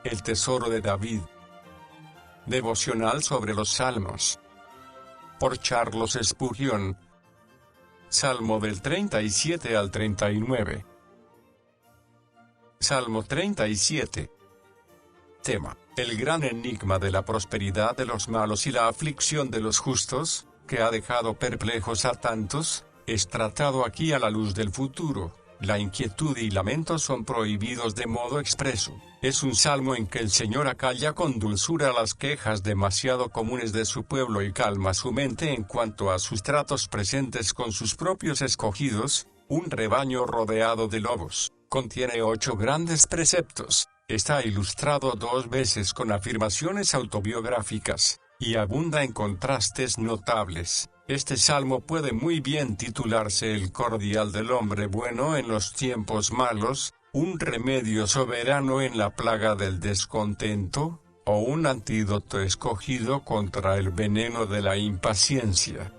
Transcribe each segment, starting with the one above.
El tesoro de David. Devocional sobre los Salmos. Por Charles Spurgeon. Salmo del 37 al 39. Salmo 37. Tema: el gran enigma de la prosperidad de los malos y la aflicción de los justos, que ha dejado perplejos a tantos, es tratado aquí a la luz del futuro. La inquietud y lamento son prohibidos de modo expreso. Es un salmo en que el Señor acalla con dulzura las quejas demasiado comunes de su pueblo y calma su mente en cuanto a sus tratos presentes con sus propios escogidos, un rebaño rodeado de lobos. Contiene 8 grandes preceptos, está ilustrado 2 veces con afirmaciones autobiográficas, y abunda en contrastes notables. Este salmo puede muy bien titularse El cordial del hombre bueno en los tiempos malos, un remedio soberano en la plaga del descontento, o un antídoto escogido contra el veneno de la impaciencia.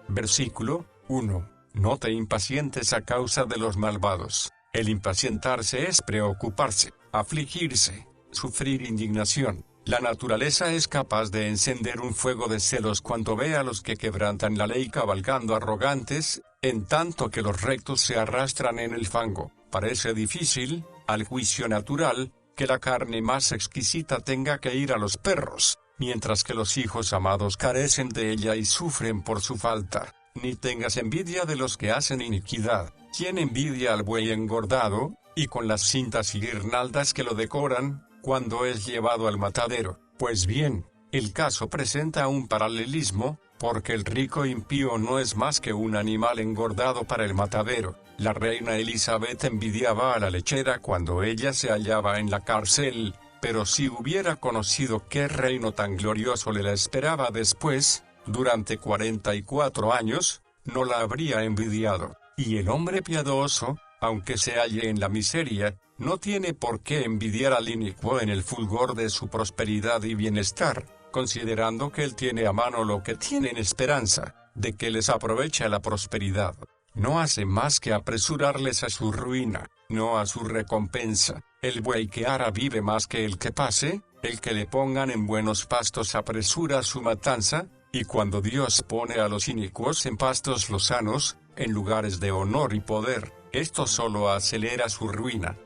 Versículo 1. No te impacientes a causa de los malvados. El impacientarse es preocuparse, afligirse, sufrir indignación. La naturaleza es capaz de encender un fuego de celos cuando ve a los que quebrantan la ley cabalgando arrogantes, en tanto que los rectos se arrastran en el fango. Parece difícil, al juicio natural, que la carne más exquisita tenga que ir a los perros, mientras que los hijos amados carecen de ella y sufren por su falta. Ni tengas envidia de los que hacen iniquidad. ¿Quién envidia al buey engordado, y con las cintas y guirnaldas que lo decoran, cuando es llevado al matadero? Pues bien, el caso presenta un paralelismo, porque el rico impío no es más que un animal engordado para el matadero. La reina Elizabeth envidiaba a la lechera cuando ella se hallaba en la cárcel, pero si hubiera conocido qué reino tan glorioso le la esperaba después, durante 44 años, no la habría envidiado. Y el hombre piadoso, aunque se halle en la miseria, no tiene por qué envidiar al inicuo en el fulgor de su prosperidad y bienestar, considerando que él tiene a mano lo que tienen esperanza, de que les aprovecha la prosperidad. No hace más que apresurarles a su ruina, no a su recompensa. El buey que ara vive más que el que pase, el que le pongan en buenos pastos apresura su matanza, y cuando Dios pone a los inicuos en pastos lozanos, en lugares de honor y poder, esto solo acelera su ruina.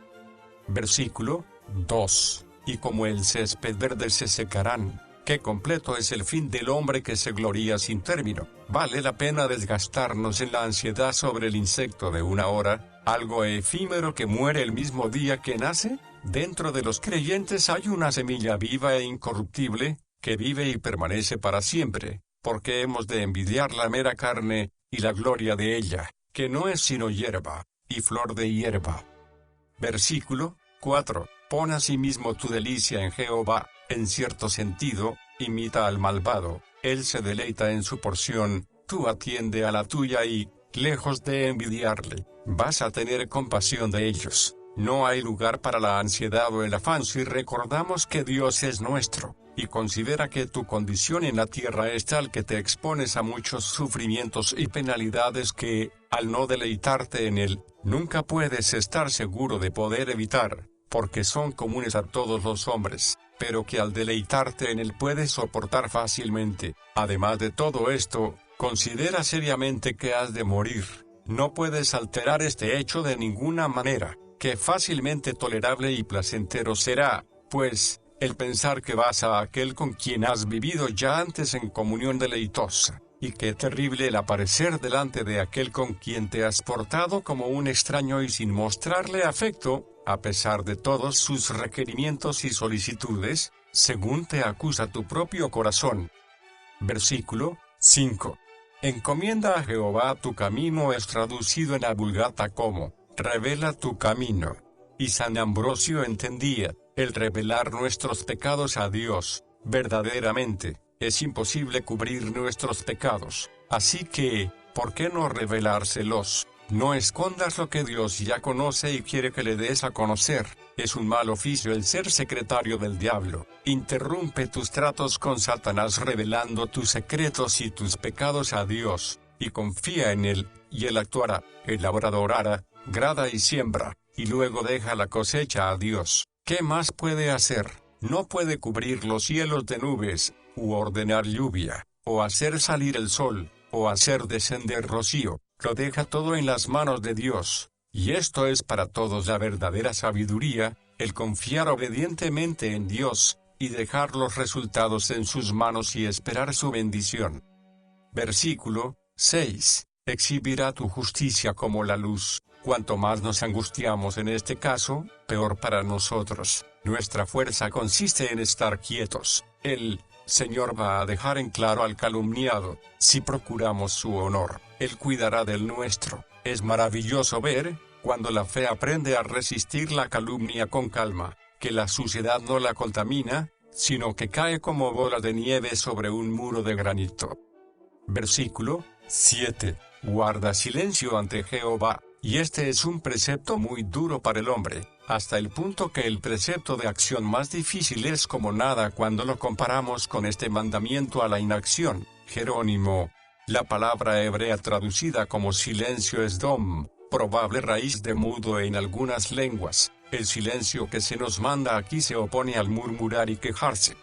Versículo 2. Y como el césped verde se secarán. Qué completo es el fin del hombre que se gloría sin término. ¿Vale la pena desgastarnos en la ansiedad sobre el insecto de una hora, algo efímero que muere el mismo día que nace? Dentro de los creyentes hay una semilla viva e incorruptible, que vive y permanece para siempre, porque hemos de envidiar la mera carne, y la gloria de ella, que no es sino hierba, y flor de hierba. Versículo 4. Pon asimismo tu delicia en Jehová. En cierto sentido, imita al malvado, él se deleita en su porción, tú atiende a la tuya y, lejos de envidiarle, vas a tener compasión de ellos. No hay lugar para la ansiedad o el afán si recordamos que Dios es nuestro, y considera que tu condición en la tierra es tal que te expones a muchos sufrimientos y penalidades que, al no deleitarte en él, nunca puedes estar seguro de poder evitar, porque son comunes a todos los hombres, pero que al deleitarte en él puedes soportar fácilmente. Además de todo esto, considera seriamente que has de morir. No puedes alterar este hecho de ninguna manera, que fácilmente tolerable y placentero será, pues, el pensar que vas a aquel con quien has vivido ya antes en comunión deleitosa, y qué terrible el aparecer delante de aquel con quien te has portado como un extraño y sin mostrarle afecto, a pesar de todos sus requerimientos y solicitudes, según te acusa tu propio corazón. Versículo 5. Encomienda a Jehová tu camino es traducido en la Vulgata como, revela tu camino. Y San Ambrosio entendía, el revelar nuestros pecados a Dios, verdaderamente, es imposible cubrir nuestros pecados, así que, ¿por qué no revelárselos? No escondas lo que Dios ya conoce y quiere que le des a conocer. Es un mal oficio el ser secretario del diablo. Interrumpe tus tratos con Satanás revelando tus secretos y tus pecados a Dios, y confía en él, y él actuará. El labrador ara, grada y siembra, y luego deja la cosecha a Dios. ¿Qué más puede hacer? No puede cubrir los cielos de nubes, u ordenar lluvia, o hacer salir el sol, o hacer descender rocío. Lo deja todo en las manos de Dios. Y esto es para todos la verdadera sabiduría, el confiar obedientemente en Dios, y dejar los resultados en sus manos y esperar su bendición. Versículo 6. Exhibirá tu justicia como la luz. Cuanto más nos angustiamos en este caso, peor para nosotros. Nuestra fuerza consiste en estar quietos. El Señor va a dejar en claro al calumniado. Si procuramos su honor, Él cuidará del nuestro. Es maravilloso ver, cuando la fe aprende a resistir la calumnia con calma, que la suciedad no la contamina, sino que cae como bola de nieve sobre un muro de granito. Versículo 7. Guarda silencio ante Jehová. Y este es un precepto muy duro para el hombre, hasta el punto que el precepto de acción más difícil es como nada cuando lo comparamos con este mandamiento a la inacción. Jerónimo. La palabra hebrea traducida como silencio es dom, probable raíz de mudo en algunas lenguas. El silencio que se nos manda aquí se opone al murmurar y quejarse.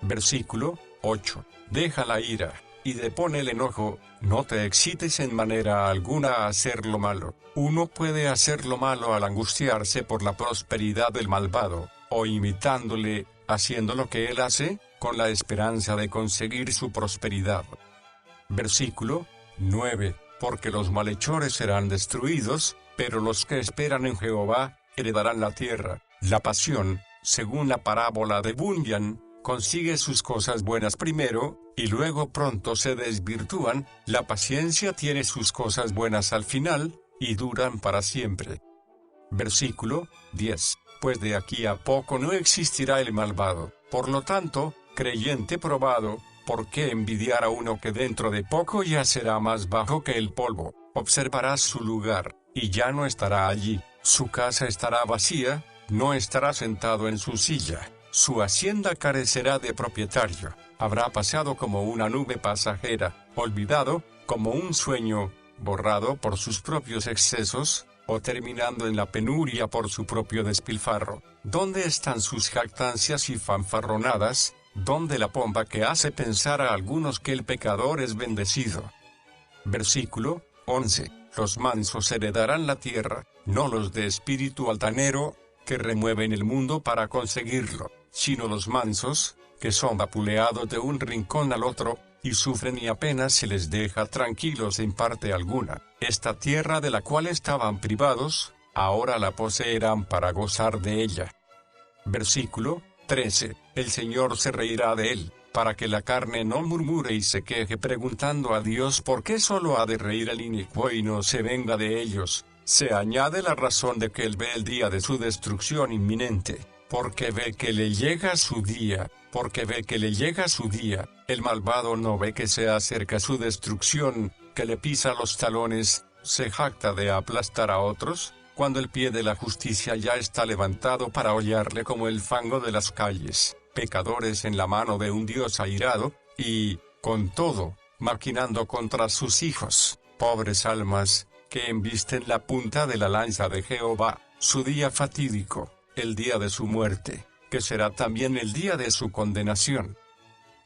Versículo 8. Deja la ira, y depone el enojo, no te excites en manera alguna a hacer lo malo. Uno puede hacer lo malo al angustiarse por la prosperidad del malvado, o imitándole, haciendo lo que él hace, con la esperanza de conseguir su prosperidad. Versículo 9. Porque los malhechores serán destruidos, pero los que esperan en Jehová, heredarán la tierra. La pasión, según la parábola de Bunyan, consigue sus cosas buenas primero, y luego pronto se desvirtúan. La paciencia tiene sus cosas buenas al final, y duran para siempre. Versículo 10. Pues de aquí a poco no existirá el malvado. Por lo tanto, creyente probado, ¿por qué envidiar a uno que dentro de poco ya será más bajo que el polvo? Observarás su lugar, y ya no estará allí. Su casa estará vacía, no estará sentado en su silla. Su hacienda carecerá de propietario. Habrá pasado como una nube pasajera, olvidado, como un sueño, borrado por sus propios excesos, o terminando en la penuria por su propio despilfarro. ¿Dónde están sus jactancias y fanfarronadas? ¿Dónde la pompa que hace pensar a algunos que el pecador es bendecido? Versículo 11. Los mansos heredarán la tierra, no los de espíritu altanero, que remueven el mundo para conseguirlo, sino los mansos, que son vapuleados de un rincón al otro, y sufren y apenas se les deja tranquilos en parte alguna. Esta tierra de la cual estaban privados, ahora la poseerán para gozar de ella. Versículo 13. El Señor se reirá de él, para que la carne no murmure y se queje preguntando a Dios por qué solo ha de reír el inicuo y no se venga de ellos. Se añade la razón de que él ve el día de su destrucción inminente, porque ve que le llega su día, el malvado no ve que se acerca su destrucción, que le pisa los talones, se jacta de aplastar a otros, cuando el pie de la justicia ya está levantado para hollarle como el fango de las calles, pecadores en la mano de un Dios airado, y, con todo, maquinando contra sus hijos, pobres almas, que embisten la punta de la lanza de Jehová, su día fatídico, el día de su muerte, que será también el día de su condenación.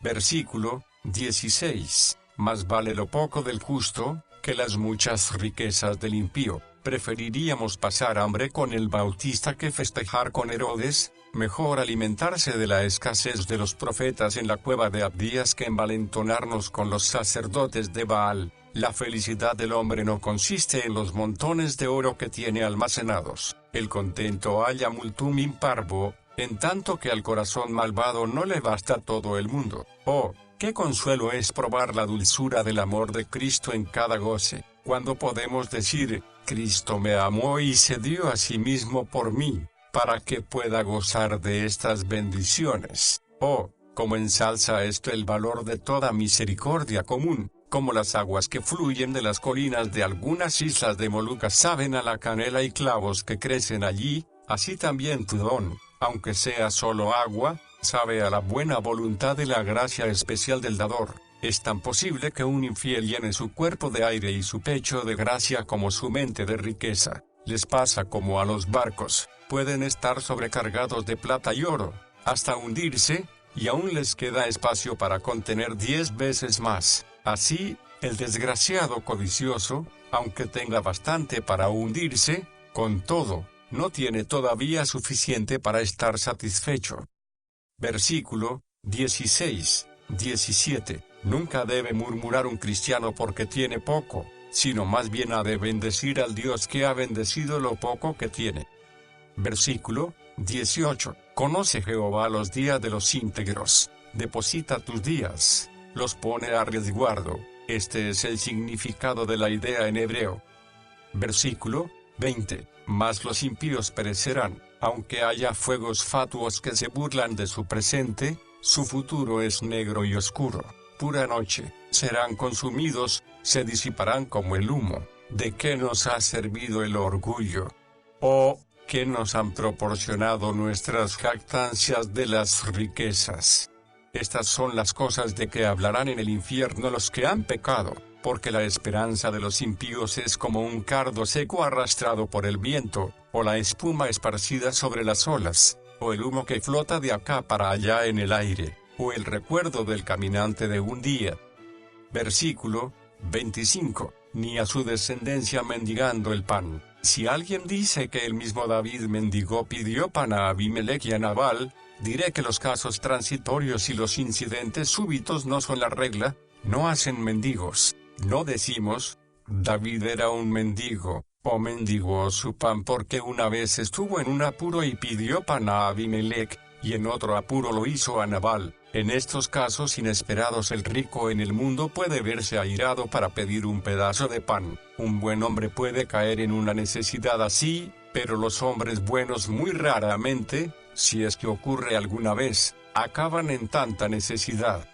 Versículo 16. Más vale lo poco del justo, que las muchas riquezas del impío. Preferiríamos pasar hambre con el Bautista que festejar con Herodes. Mejor alimentarse de la escasez de los profetas en la cueva de Abdías que envalentonarnos con los sacerdotes de Baal. La felicidad del hombre no consiste en los montones de oro que tiene almacenados. El contento halla multum in parvo, en tanto que al corazón malvado no le basta todo el mundo. Oh, qué consuelo es probar la dulzura del amor de Cristo en cada goce, cuando podemos decir, Cristo me amó y se dio a sí mismo por mí, para que pueda gozar de estas bendiciones. Oh, cómo ensalza esto el valor de toda misericordia común, como las aguas que fluyen de las colinas de algunas islas de Molucas saben a la canela y clavos que crecen allí, así también tu don, aunque sea solo agua, sabe a la buena voluntad de la gracia especial del dador. Es tan posible que un infiel llene su cuerpo de aire y su pecho de gracia como su mente de riqueza. Les pasa como a los barcos, pueden estar sobrecargados de plata y oro, hasta hundirse, y aún les queda espacio para contener 10 veces más. Así, el desgraciado codicioso, aunque tenga bastante para hundirse, con todo, no tiene todavía suficiente para estar satisfecho. Versículo 16, 17. Nunca debe murmurar un cristiano porque tiene poco, sino más bien ha de bendecir al Dios que ha bendecido lo poco que tiene. Versículo 18. Conoce Jehová los días de los íntegros, deposita tus días, los pone a resguardo. Este es el significado de la idea en hebreo. Versículo 20. Mas los impíos perecerán, aunque haya fuegos fatuos que se burlan de su presente, su futuro es negro y oscuro, pura noche, serán consumidos, se disiparán como el humo. ¿De qué nos ha servido el orgullo? ¿O qué nos han proporcionado nuestras jactancias de las riquezas? Estas son las cosas de que hablarán en el infierno los que han pecado, porque la esperanza de los impíos es como un cardo seco arrastrado por el viento, o la espuma esparcida sobre las olas, o el humo que flota de acá para allá en el aire, o el recuerdo del caminante de un día. Versículo 25. Ni a su descendencia mendigando el pan. Si alguien dice que el mismo David mendigó, pidió pan a Abimelech y a Nabal, diré que los casos transitorios y los incidentes súbitos no son la regla, no hacen mendigos. No decimos, David era un mendigo, o mendigó su pan porque una vez estuvo en un apuro y pidió pan a Abimelech, y en otro apuro lo hizo a Nabal. En estos casos inesperados el rico en el mundo puede verse airado para pedir un pedazo de pan. Un buen hombre puede caer en una necesidad así, pero los hombres buenos muy raramente, si es que ocurre alguna vez, acaban en tanta necesidad.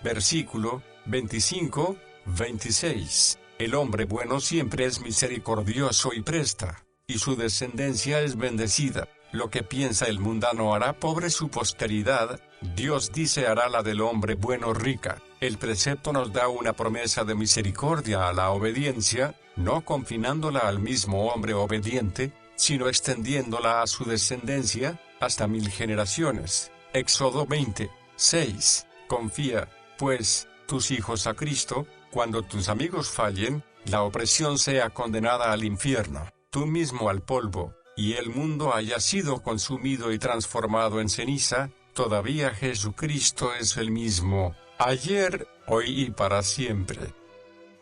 Versículo 25, 26. El hombre bueno siempre es misericordioso y presta, y su descendencia es bendecida. Lo que piensa el mundano hará pobre su posteridad, Dios dice hará la del hombre bueno rica. El precepto nos da una promesa de misericordia a la obediencia, no confinándola al mismo hombre obediente, sino extendiéndola a su descendencia, hasta 1000 generaciones. Éxodo 20, 6. Confía, pues, tus hijos a Cristo, cuando tus amigos fallen, la opresión sea condenada al infierno, tú mismo al polvo, y el mundo haya sido consumido y transformado en ceniza, todavía Jesucristo es el mismo, ayer, hoy y para siempre.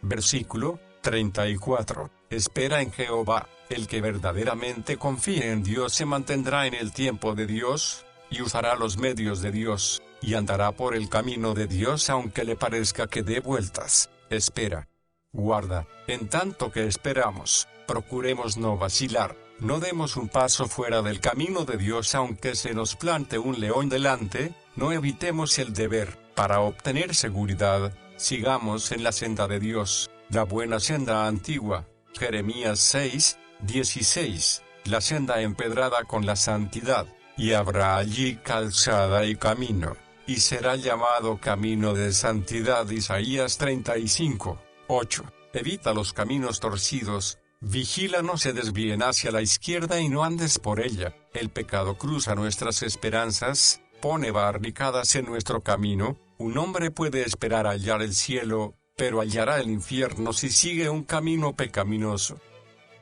Versículo 34. Espera en Jehová, el que verdaderamente confíe en Dios se mantendrá en el tiempo de Dios, y usará los medios de Dios, y andará por el camino de Dios aunque le parezca que dé vueltas. Espera. Guarda, en tanto que esperamos, procuremos no vacilar. No demos un paso fuera del camino de Dios aunque se nos plante un león delante, no evitemos el deber, para obtener seguridad, sigamos en la senda de Dios, la buena senda antigua. Jeremías 6, 16, la senda empedrada con la santidad, y habrá allí calzada y camino, y será llamado camino de santidad. Isaías 35, 8. Evita los caminos torcidos. Vigila no se desvíen hacia la izquierda y no andes por ella. El pecado cruza nuestras esperanzas, pone barricadas en nuestro camino. Un hombre puede esperar hallar el cielo, pero hallará el infierno si sigue un camino pecaminoso.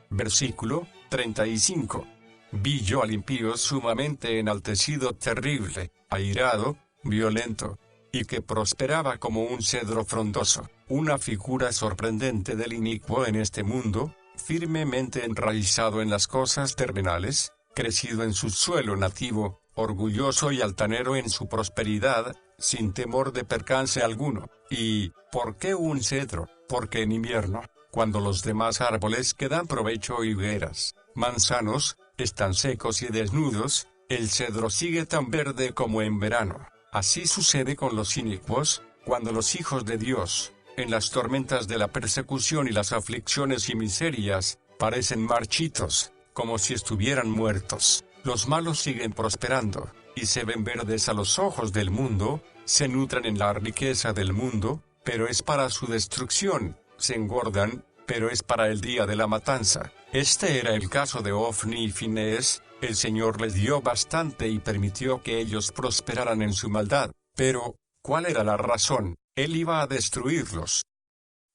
Versículo 35. Vi yo al impío sumamente enaltecido, terrible, airado, violento, y que prosperaba como un cedro frondoso, una figura sorprendente del inicuo en este mundo, firmemente enraizado en las cosas terrenales, crecido en su suelo nativo, orgulloso y altanero en su prosperidad, sin temor de percance alguno. ¿Y por qué un cedro? Porque en invierno, cuando los demás árboles que dan provecho, higueras, manzanos, están secos y desnudos, el cedro sigue tan verde como en verano. Así sucede con los inicuos, cuando los hijos de Dios, en las tormentas de la persecución y las aflicciones y miserias, parecen marchitos, como si estuvieran muertos. Los malos siguen prosperando, y se ven verdes a los ojos del mundo, se nutren en la riqueza del mundo, pero es para su destrucción, se engordan, pero es para el día de la matanza. Este era el caso de Ofni y Finés. El Señor les dio bastante y permitió que ellos prosperaran en su maldad. Pero, ¿cuál era la razón? Él iba a destruirlos.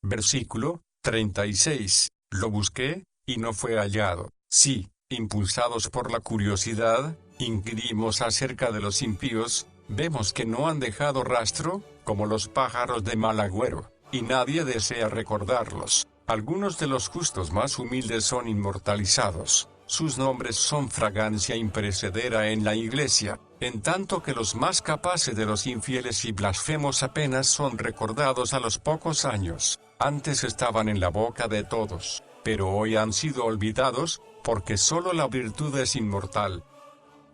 Versículo 36. Lo busqué, y no fue hallado. Sí, impulsados por la curiosidad, inquirimos acerca de los impíos, vemos que no han dejado rastro, como los pájaros de mal agüero, y nadie desea recordarlos. Algunos de los justos más humildes son inmortalizados. Sus nombres son fragancia imperecedera en la iglesia, en tanto que los más capaces de los infieles y blasfemos apenas son recordados a los pocos años. Antes estaban en la boca de todos, pero hoy han sido olvidados, porque solo la virtud es inmortal.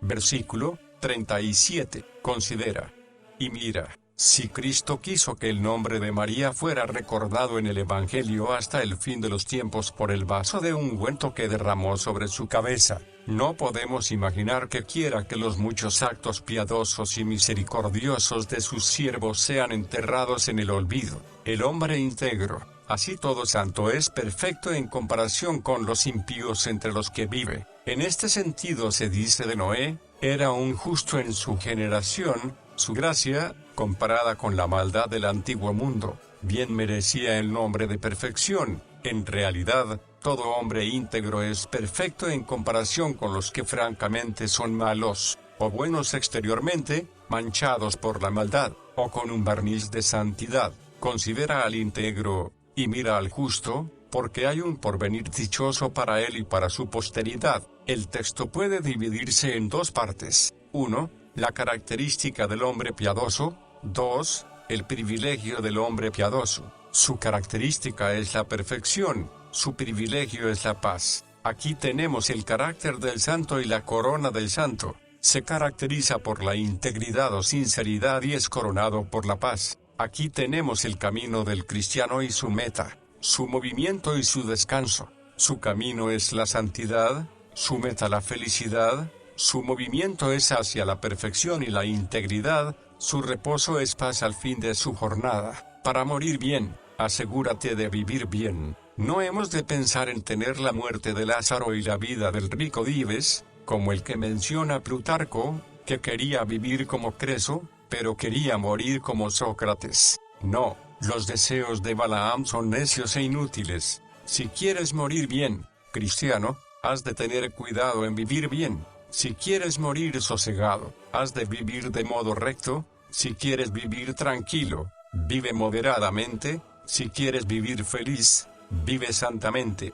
Versículo 37. Considera y mira. Si Cristo quiso que el nombre de María fuera recordado en el Evangelio hasta el fin de los tiempos por el vaso de ungüento que derramó sobre su cabeza, no podemos imaginar que quiera que los muchos actos piadosos y misericordiosos de sus siervos sean enterrados en el olvido. El hombre íntegro, así todo santo, es perfecto en comparación con los impíos entre los que vive. En este sentido se dice de Noé: era un justo en su generación. Su gracia, comparada con la maldad del antiguo mundo, bien merecía el nombre de perfección. En realidad, todo hombre íntegro es perfecto en comparación con los que francamente son malos, o buenos exteriormente, manchados por la maldad, o con un barniz de santidad. Considera al íntegro, y mira al justo, porque hay un porvenir dichoso para él y para su posteridad. El texto puede dividirse en dos partes. 1. La característica del hombre piadoso. 2. El privilegio del hombre piadoso. Su característica es la perfección, su privilegio es la paz. Aquí tenemos el carácter del santo y la corona del santo. Se caracteriza por la integridad o sinceridad y es coronado por la paz. Aquí tenemos el camino del cristiano y su meta, su movimiento y su descanso. Su camino es la santidad, su meta la felicidad. Su movimiento es hacia la perfección y la integridad, su reposo es paz al fin de su jornada. Para morir bien, asegúrate de vivir bien. No hemos de pensar en tener la muerte de Lázaro y la vida del rico Dives, como el que menciona Plutarco, que quería vivir como Creso, pero quería morir como Sócrates. No, los deseos de Balaam son necios e inútiles. Si quieres morir bien, cristiano, has de tener cuidado en vivir bien. Si quieres morir sosegado, has de vivir de modo recto. Si quieres vivir tranquilo, vive moderadamente. Si quieres vivir feliz, vive santamente.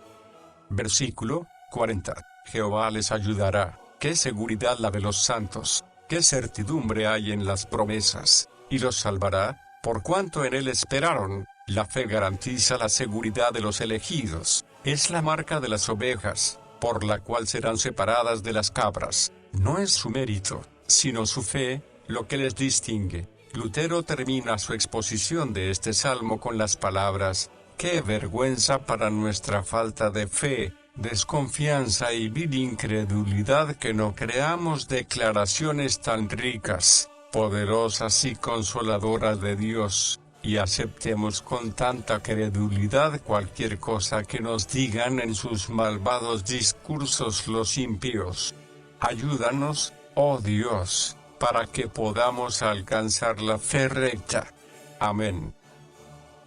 Versículo 40. Jehová les ayudará. Qué seguridad la de los santos, qué certidumbre hay en las promesas, y los salvará, por cuanto en él esperaron. La fe garantiza la seguridad de los elegidos, es la marca de las ovejas, por la cual serán separadas de las cabras. No es su mérito, sino su fe, lo que les distingue. Lutero termina su exposición de este salmo con las palabras: «Qué vergüenza para nuestra falta de fe, desconfianza y vil incredulidad que no creamos declaraciones tan ricas, poderosas y consoladoras de Dios, y aceptemos con tanta credulidad cualquier cosa que nos digan en sus malvados discursos los impíos. Ayúdanos, oh Dios, para que podamos alcanzar la fe recta. Amén».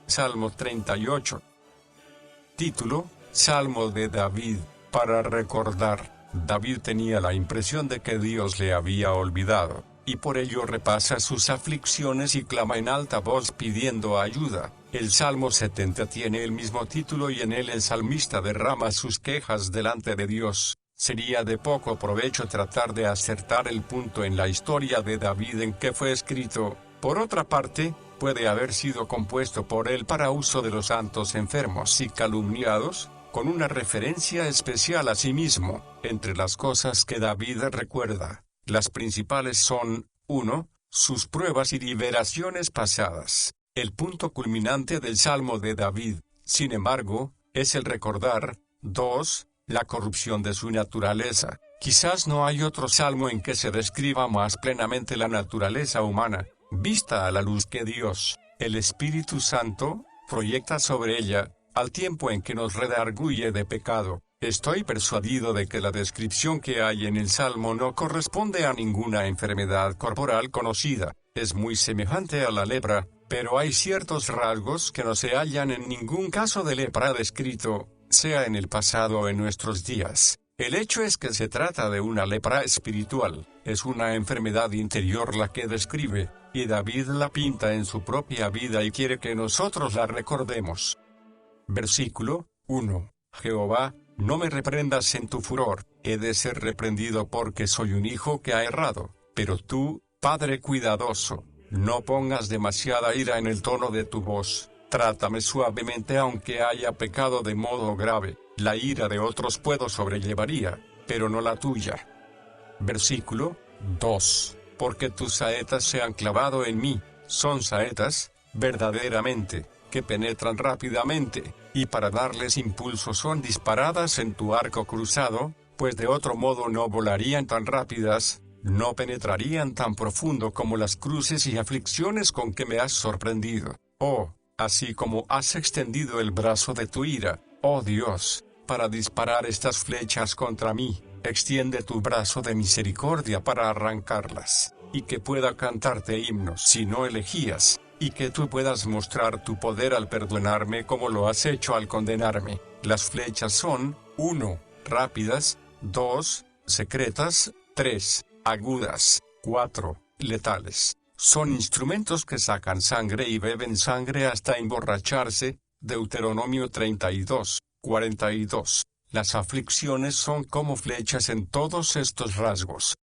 Salmo 38. Título: Salmo de David, para recordar. David tenía la impresión de que Dios le había olvidado, y por ello repasa sus aflicciones y clama en alta voz pidiendo ayuda. El Salmo 70 tiene el mismo título y en él el salmista derrama sus quejas delante de Dios. Sería de poco provecho tratar de acertar el punto en la historia de David en que fue escrito. Por otra parte, puede haber sido compuesto por él para uso de los santos enfermos y calumniados, con una referencia especial a sí mismo. Entre las cosas que David recuerda, las principales son: 1. Sus pruebas y liberaciones pasadas. El punto culminante del Salmo de David, sin embargo, es el recordar. 2. La corrupción de su naturaleza. Quizás no hay otro salmo en que se describa más plenamente la naturaleza humana, vista a la luz que Dios, el Espíritu Santo, proyecta sobre ella, al tiempo en que nos redarguye de pecado. Estoy persuadido de que la descripción que hay en el Salmo no corresponde a ninguna enfermedad corporal conocida, es muy semejante a la lepra, pero hay ciertos rasgos que no se hallan en ningún caso de lepra descrito, sea en el pasado o en nuestros días. El hecho es que se trata de una lepra espiritual, es una enfermedad interior la que describe, y David la pinta en su propia vida y quiere que nosotros la recordemos. Versículo 1. Jehová, no me reprendas en tu furor, he de ser reprendido porque soy un hijo que ha errado, pero tú, Padre cuidadoso, no pongas demasiada ira en el tono de tu voz, trátame suavemente aunque haya pecado de modo grave, la ira de otros puedo sobrellevaría, pero no la tuya. Versículo 2. Porque tus saetas se han clavado en mí, son saetas, verdaderamente, que penetran rápidamente, y para darles impulso son disparadas en tu arco cruzado, pues de otro modo no volarían tan rápidas, no penetrarían tan profundo como las cruces y aflicciones con que me has sorprendido. Oh, así como has extendido el brazo de tu ira, oh Dios, para disparar estas flechas contra mí, extiende tu brazo de misericordia para arrancarlas, y que pueda cantarte himnos si no elegías, y que tú puedas mostrar tu poder al perdonarme como lo has hecho al condenarme. Las flechas son, 1. Rápidas, 2. Secretas, 3. Agudas, 4. Letales. Son instrumentos que sacan sangre y beben sangre hasta emborracharse. Deuteronomio 32, 42. Las aflicciones son como flechas en todos estos rasgos.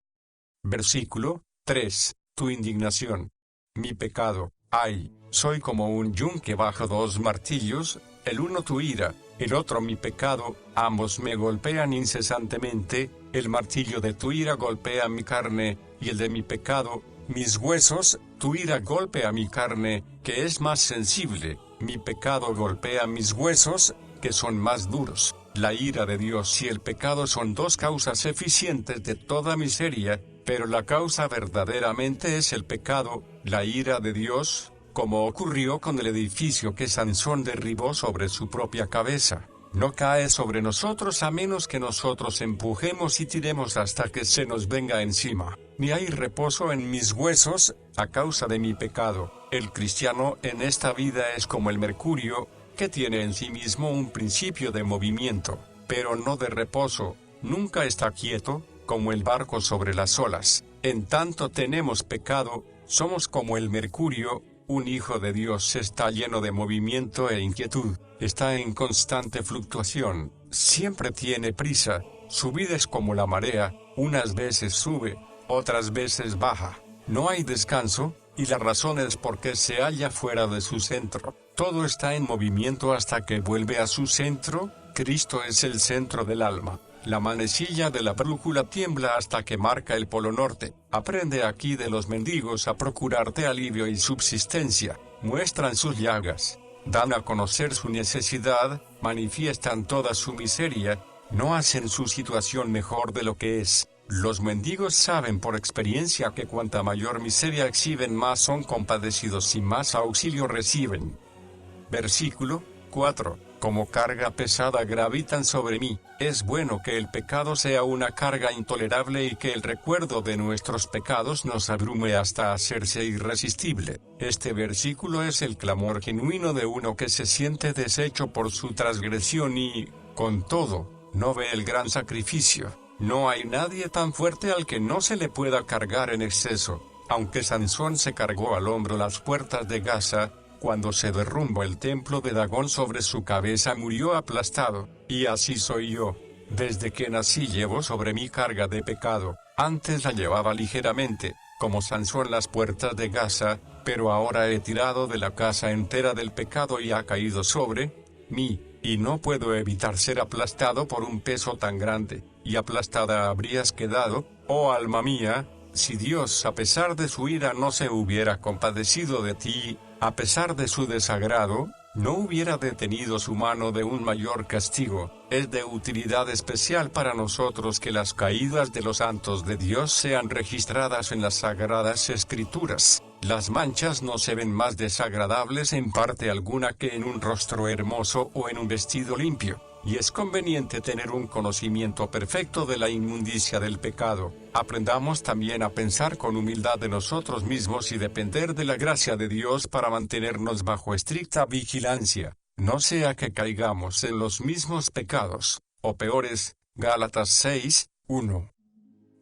Versículo 3. Tu indignación. Mi pecado. Ay, soy como un yunque bajo dos martillos, el uno tu ira, el otro mi pecado, ambos me golpean incesantemente, el martillo de tu ira golpea mi carne, y el de mi pecado, mis huesos, tu ira golpea mi carne, que es más sensible, mi pecado golpea mis huesos, que son más duros. La ira de Dios y el pecado son dos causas eficientes de toda miseria, pero la causa verdaderamente es el pecado, la ira de Dios, como ocurrió con el edificio que Sansón derribó sobre su propia cabeza. No cae sobre nosotros a menos que nosotros empujemos y tiremos hasta que se nos venga encima. Ni hay reposo en mis huesos, a causa de mi pecado. El cristiano en esta vida es como el mercurio, que tiene en sí mismo un principio de movimiento, pero no de reposo, nunca está quieto, como el barco sobre las olas. En tanto tenemos pecado, somos como el mercurio, un hijo de Dios está lleno de movimiento e inquietud, está en constante fluctuación, siempre tiene prisa, su vida es como la marea, unas veces sube, otras veces baja, no hay descanso, y la razón es porque se halla fuera de su centro. Todo está en movimiento hasta que vuelve a su centro. Cristo es el centro del alma. La manecilla de la brújula tiembla hasta que marca el polo norte. Aprende aquí de los mendigos a procurarte alivio y subsistencia. Muestran sus llagas. Dan a conocer su necesidad, manifiestan toda su miseria, no hacen su situación mejor de lo que es. Los mendigos saben por experiencia que cuanta mayor miseria exhiben, más son compadecidos y más auxilio reciben. Versículo 4. Como carga pesada gravitan sobre mí. Es bueno que el pecado sea una carga intolerable y que el recuerdo de nuestros pecados nos abrume hasta hacerse irresistible. Este versículo es el clamor genuino de uno que se siente deshecho por su transgresión y, con todo, no ve el gran sacrificio. No hay nadie tan fuerte al que no se le pueda cargar en exceso. Aunque Sansón se cargó al hombro las puertas de Gaza, cuando se derrumbó el templo de Dagón sobre su cabeza murió aplastado, y así soy yo. Desde que nací llevo sobre mí carga de pecado, antes la llevaba ligeramente, como Sansón las puertas de Gaza, pero ahora he tirado de la casa entera del pecado y ha caído sobre mí, y no puedo evitar ser aplastado por un peso tan grande, y aplastada habrías quedado, oh alma mía, si Dios a pesar de su ira no se hubiera compadecido de ti, a pesar de su desagrado, no hubiera detenido su mano de un mayor castigo. Es de utilidad especial para nosotros que las caídas de los santos de Dios sean registradas en las Sagradas Escrituras. Las manchas no se ven más desagradables en parte alguna que en un rostro hermoso o en un vestido limpio. y es conveniente tener un conocimiento perfecto de la inmundicia del pecado. Aprendamos también a pensar con humildad de nosotros mismos y depender de la gracia de Dios para mantenernos bajo estricta vigilancia, no sea que caigamos en los mismos pecados, o peores. Gálatas 6, 1.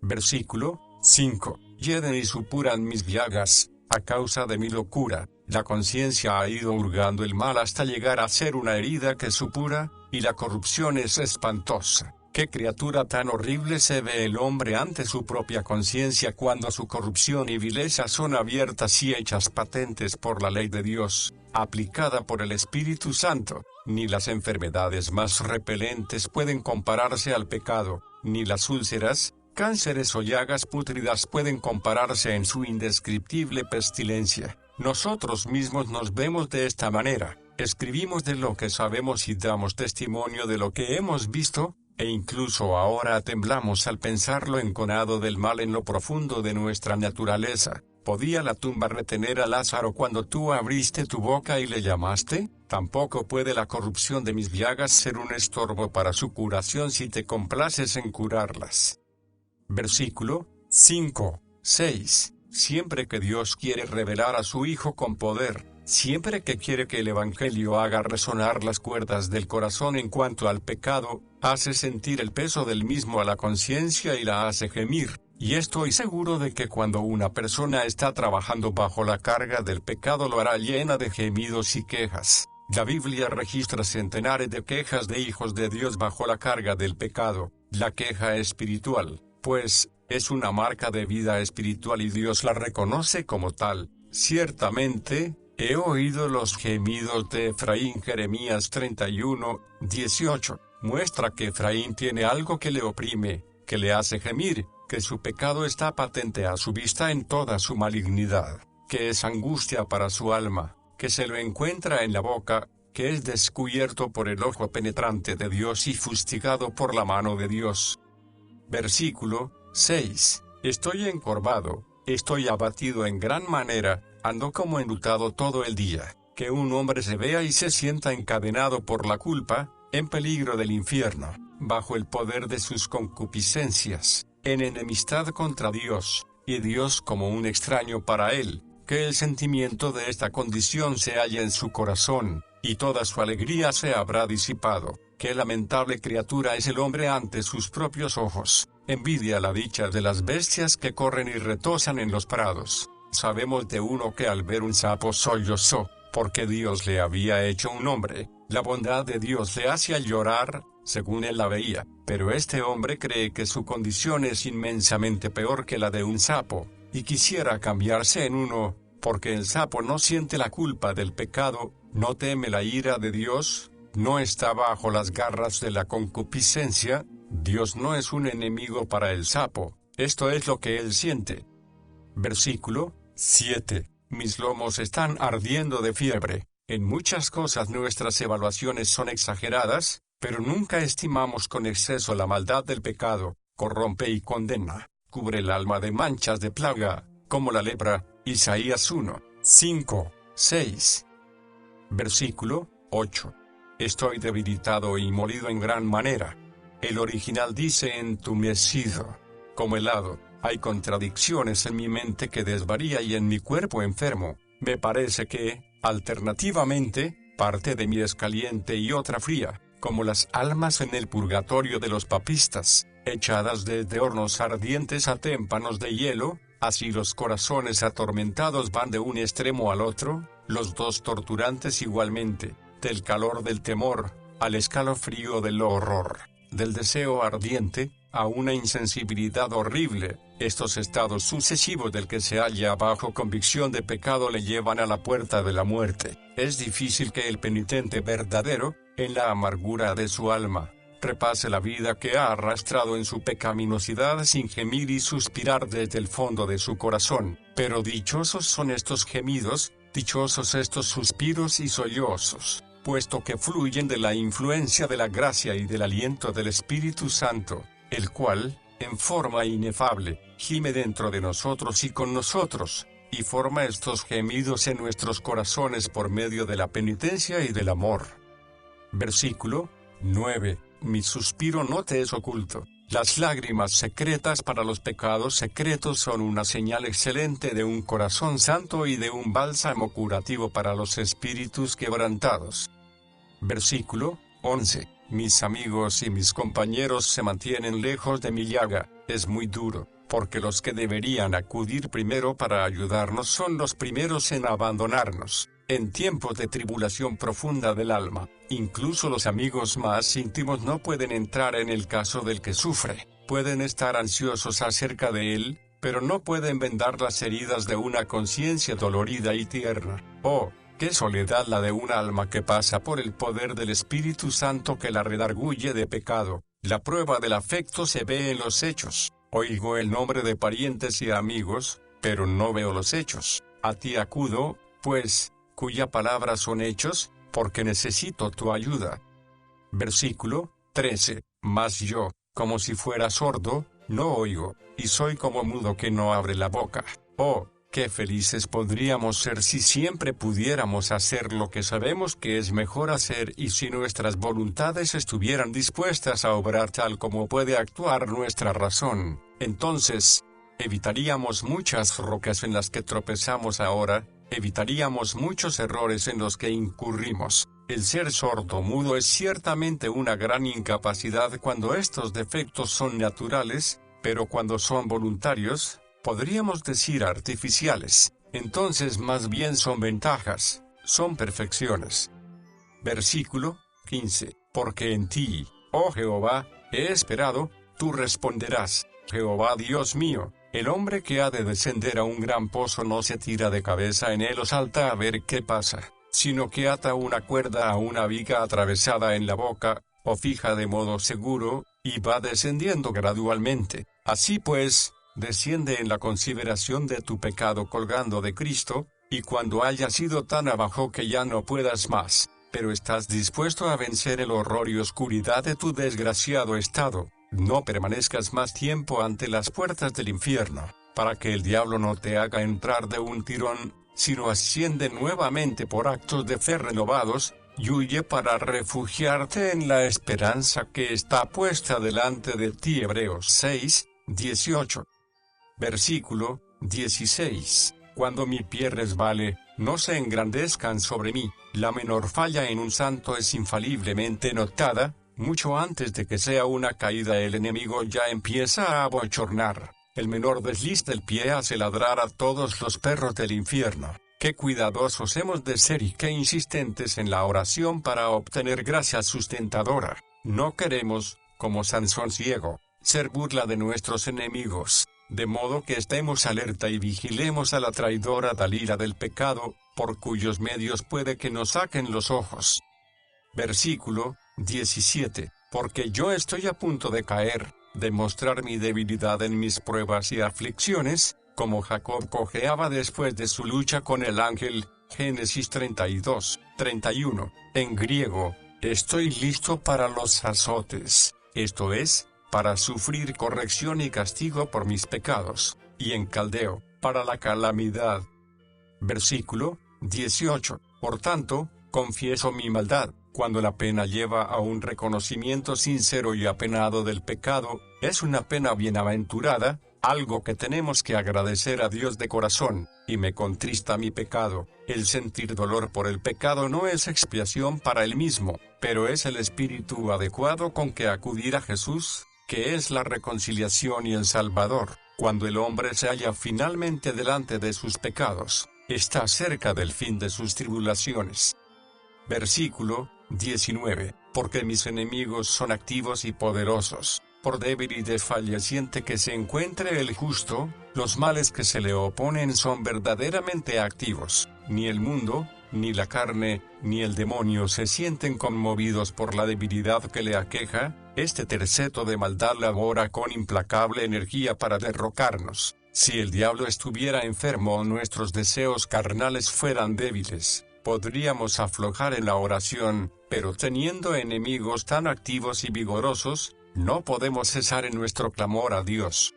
Versículo 5. Hieden y supuran mis llagas, a causa de mi locura. La conciencia ha ido hurgando el mal hasta llegar a ser una herida que supura, y la corrupción es espantosa. ¿Qué criatura tan horrible se ve el hombre ante su propia conciencia cuando su corrupción y vileza son abiertas y hechas patentes por la ley de Dios, aplicada por el Espíritu Santo? Ni las enfermedades más repelentes pueden compararse al pecado, ni las úlceras, cánceres o llagas pútridas pueden compararse en su indescriptible pestilencia. Nosotros mismos nos vemos de esta manera, escribimos de lo que sabemos y damos testimonio de lo que hemos visto, e incluso ahora temblamos al pensar lo enconado del mal en lo profundo de nuestra naturaleza. ¿Podía la tumba retener a Lázaro cuando tú abriste tu boca y le llamaste? Tampoco puede la corrupción de mis llagas ser un estorbo para su curación si te complaces en curarlas. Versículo 5, 6. Siempre que Dios quiere revelar a su Hijo con poder, siempre que quiere que el Evangelio haga resonar las cuerdas del corazón en cuanto al pecado, hace sentir el peso del mismo a la conciencia y la hace gemir. Y estoy seguro de que cuando una persona está trabajando bajo la carga del pecado lo hará llena de gemidos y quejas. La Biblia registra centenares de quejas de hijos de Dios bajo la carga del pecado. La queja espiritual, pues, es una marca de vida espiritual y Dios la reconoce como tal. Ciertamente, he oído los gemidos de Efraín. Jeremías 31, 18. Muestra que Efraín tiene algo que le oprime, que le hace gemir, que su pecado está patente a su vista en toda su malignidad, que es angustia para su alma, que se lo encuentra en la boca, que es descubierto por el ojo penetrante de Dios y fustigado por la mano de Dios. Versículo 6. Estoy encorvado, estoy abatido en gran manera, ando como enlutado todo el día. Que un hombre se vea y se sienta encadenado por la culpa, en peligro del infierno, bajo el poder de sus concupiscencias, en enemistad contra Dios, y Dios como un extraño para él, que el sentimiento de esta condición se halla en su corazón, y toda su alegría se habrá disipado. Qué lamentable criatura es el hombre ante sus propios ojos. Envidia la dicha de las bestias que corren y retosan en los prados. Sabemos de uno que al ver un sapo sollozó, porque Dios le había hecho un hombre. La bondad de Dios le hacía llorar, según él la veía, pero este hombre cree que su condición es inmensamente peor que la de un sapo, y quisiera cambiarse en uno, porque el sapo no siente la culpa del pecado, no teme la ira de Dios, no está bajo las garras de la concupiscencia. Dios no es un enemigo para el sapo, esto es lo que él siente. Versículo 7. Mis lomos están ardiendo de fiebre. En muchas cosas nuestras evaluaciones son exageradas, pero nunca estimamos con exceso la maldad del pecado. Corrompe y condena, cubre el alma de manchas de plaga, como la lepra. Isaías 1, 5, 6. Versículo 8. Estoy debilitado y molido en gran manera. El original dice entumecido, como helado. Hay contradicciones en mi mente que desvaría y en mi cuerpo enfermo. Me parece que, alternativamente, parte de mí es caliente y otra fría, como las almas en el purgatorio de los papistas, echadas desde hornos ardientes a témpanos de hielo. Así los corazones atormentados van de un extremo al otro, los dos torturantes igualmente, del calor del temor, al escalofrío del horror, del deseo ardiente, a una insensibilidad horrible. Estos estados sucesivos del que se halla bajo convicción de pecado le llevan a la puerta de la muerte. Es difícil que el penitente verdadero, en la amargura de su alma, repase la vida que ha arrastrado en su pecaminosidad sin gemir y suspirar desde el fondo de su corazón. Pero dichosos son estos gemidos, dichosos estos suspiros y sollozos, puesto que fluyen de la influencia de la gracia y del aliento del Espíritu Santo, el cual, en forma inefable, gime dentro de nosotros y con nosotros, y forma estos gemidos en nuestros corazones por medio de la penitencia y del amor. Versículo 9. Mi suspiro no te es oculto. Las lágrimas secretas para los pecados secretos son una señal excelente de un corazón santo y de un bálsamo curativo para los espíritus quebrantados. Versículo 11. Mis amigos y mis compañeros se mantienen lejos de mi llaga. Es muy duro, porque los que deberían acudir primero para ayudarnos son los primeros en abandonarnos. En tiempos de tribulación profunda del alma, incluso los amigos más íntimos no pueden entrar en el caso del que sufre. Pueden estar ansiosos acerca de él, pero no pueden vendar las heridas de una conciencia dolorida y tierna. Oh, qué soledad la de un alma que pasa por el poder del Espíritu Santo que la redarguye de pecado. La prueba del afecto se ve en los hechos. Oigo el nombre de parientes y amigos, pero no veo los hechos. A ti acudo, pues, cuya palabra son hechos, porque necesito tu ayuda. Versículo 13. Mas yo, como si fuera sordo, no oigo, y soy como mudo que no abre la boca. Oh, qué felices podríamos ser si siempre pudiéramos hacer lo que sabemos que es mejor hacer y si nuestras voluntades estuvieran dispuestas a obrar tal como puede actuar nuestra razón. Entonces, evitaríamos muchas rocas en las que tropezamos ahora, evitaríamos muchos errores en los que incurrimos. El ser sordo-mudo es ciertamente una gran incapacidad cuando estos defectos son naturales, pero cuando son voluntarios, podríamos decir artificiales, entonces más bien son ventajas, son perfecciones. Versículo 15. Porque en ti, oh Jehová, he esperado, tú responderás. Jehová Dios mío, el hombre que ha de descender a un gran pozo no se tira de cabeza en él o salta a ver qué pasa, sino que ata una cuerda a una viga atravesada en la boca, o fija de modo seguro, y va descendiendo gradualmente. Así pues, desciende en la consideración de tu pecado colgando de Cristo, y cuando hayas ido tan abajo que ya no puedas más, pero estás dispuesto a vencer el horror y oscuridad de tu desgraciado estado, no permanezcas más tiempo ante las puertas del infierno, para que el diablo no te haga entrar de un tirón, sino asciende nuevamente por actos de fe renovados, y huye para refugiarte en la esperanza que está puesta delante de ti. Hebreos 6, 18. Versículo 16. Cuando mi pie resbale, no se engrandezcan sobre mí. La menor falla en un santo es infaliblemente notada. Mucho antes de que sea una caída el enemigo ya empieza a abochornar. El menor desliz del pie hace ladrar a todos los perros del infierno. Qué cuidadosos hemos de ser y qué insistentes en la oración para obtener gracia sustentadora. No queremos, como Sansón ciego, ser burla de nuestros enemigos, de modo que estemos alerta y vigilemos a la traidora Dalila del pecado, por cuyos medios puede que nos saquen los ojos. Versículo 17. Porque yo estoy a punto de caer, de mostrar mi debilidad en mis pruebas y aflicciones, como Jacob cojeaba después de su lucha con el ángel. Génesis 32, 31. En griego, estoy listo para los azotes, esto es, para sufrir corrección y castigo por mis pecados, y en caldeo, para la calamidad. Versículo 18. Por tanto, confieso mi maldad. Cuando la pena lleva a un reconocimiento sincero y apenado del pecado, es una pena bienaventurada, algo que tenemos que agradecer a Dios de corazón, y me contrista mi pecado. El sentir dolor por el pecado no es expiación para él mismo, pero es el espíritu adecuado con que acudir a Jesús, que es la reconciliación y el Salvador. Cuando el hombre se halla finalmente delante de sus pecados, está cerca del fin de sus tribulaciones. Versículo 19. Porque mis enemigos son activos y poderosos. Por débil y desfalleciente que se encuentre el justo, los males que se le oponen son verdaderamente activos. Ni el mundo, ni la carne, ni el demonio se sienten conmovidos por la debilidad que le aqueja. Este terceto de maldad labora con implacable energía para derrocarnos. Si el diablo estuviera enfermo o nuestros deseos carnales fueran débiles, podríamos aflojar en la oración, pero teniendo enemigos tan activos y vigorosos, no podemos cesar en nuestro clamor a Dios.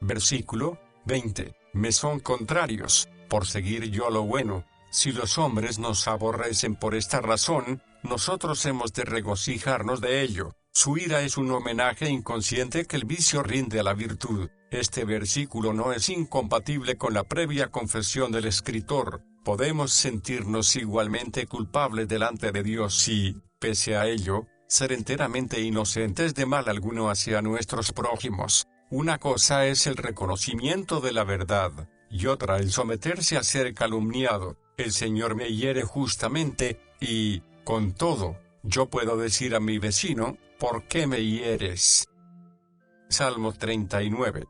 Versículo 20. Me son contrarios, por seguir yo lo bueno. Si los hombres nos aborrecen por esta razón, nosotros hemos de regocijarnos de ello. Su ira es un homenaje inconsciente que el vicio rinde a la virtud. Este versículo no es incompatible con la previa confesión del escritor. Podemos sentirnos igualmente culpables delante de Dios y, pese a ello, ser enteramente inocentes de mal alguno hacia nuestros prójimos. Una cosa es el reconocimiento de la verdad, y otra el someterse a ser calumniado. El Señor me hiere justamente, y, con todo, yo puedo decir a mi vecino, ¿por qué me hieres? Salmo 39.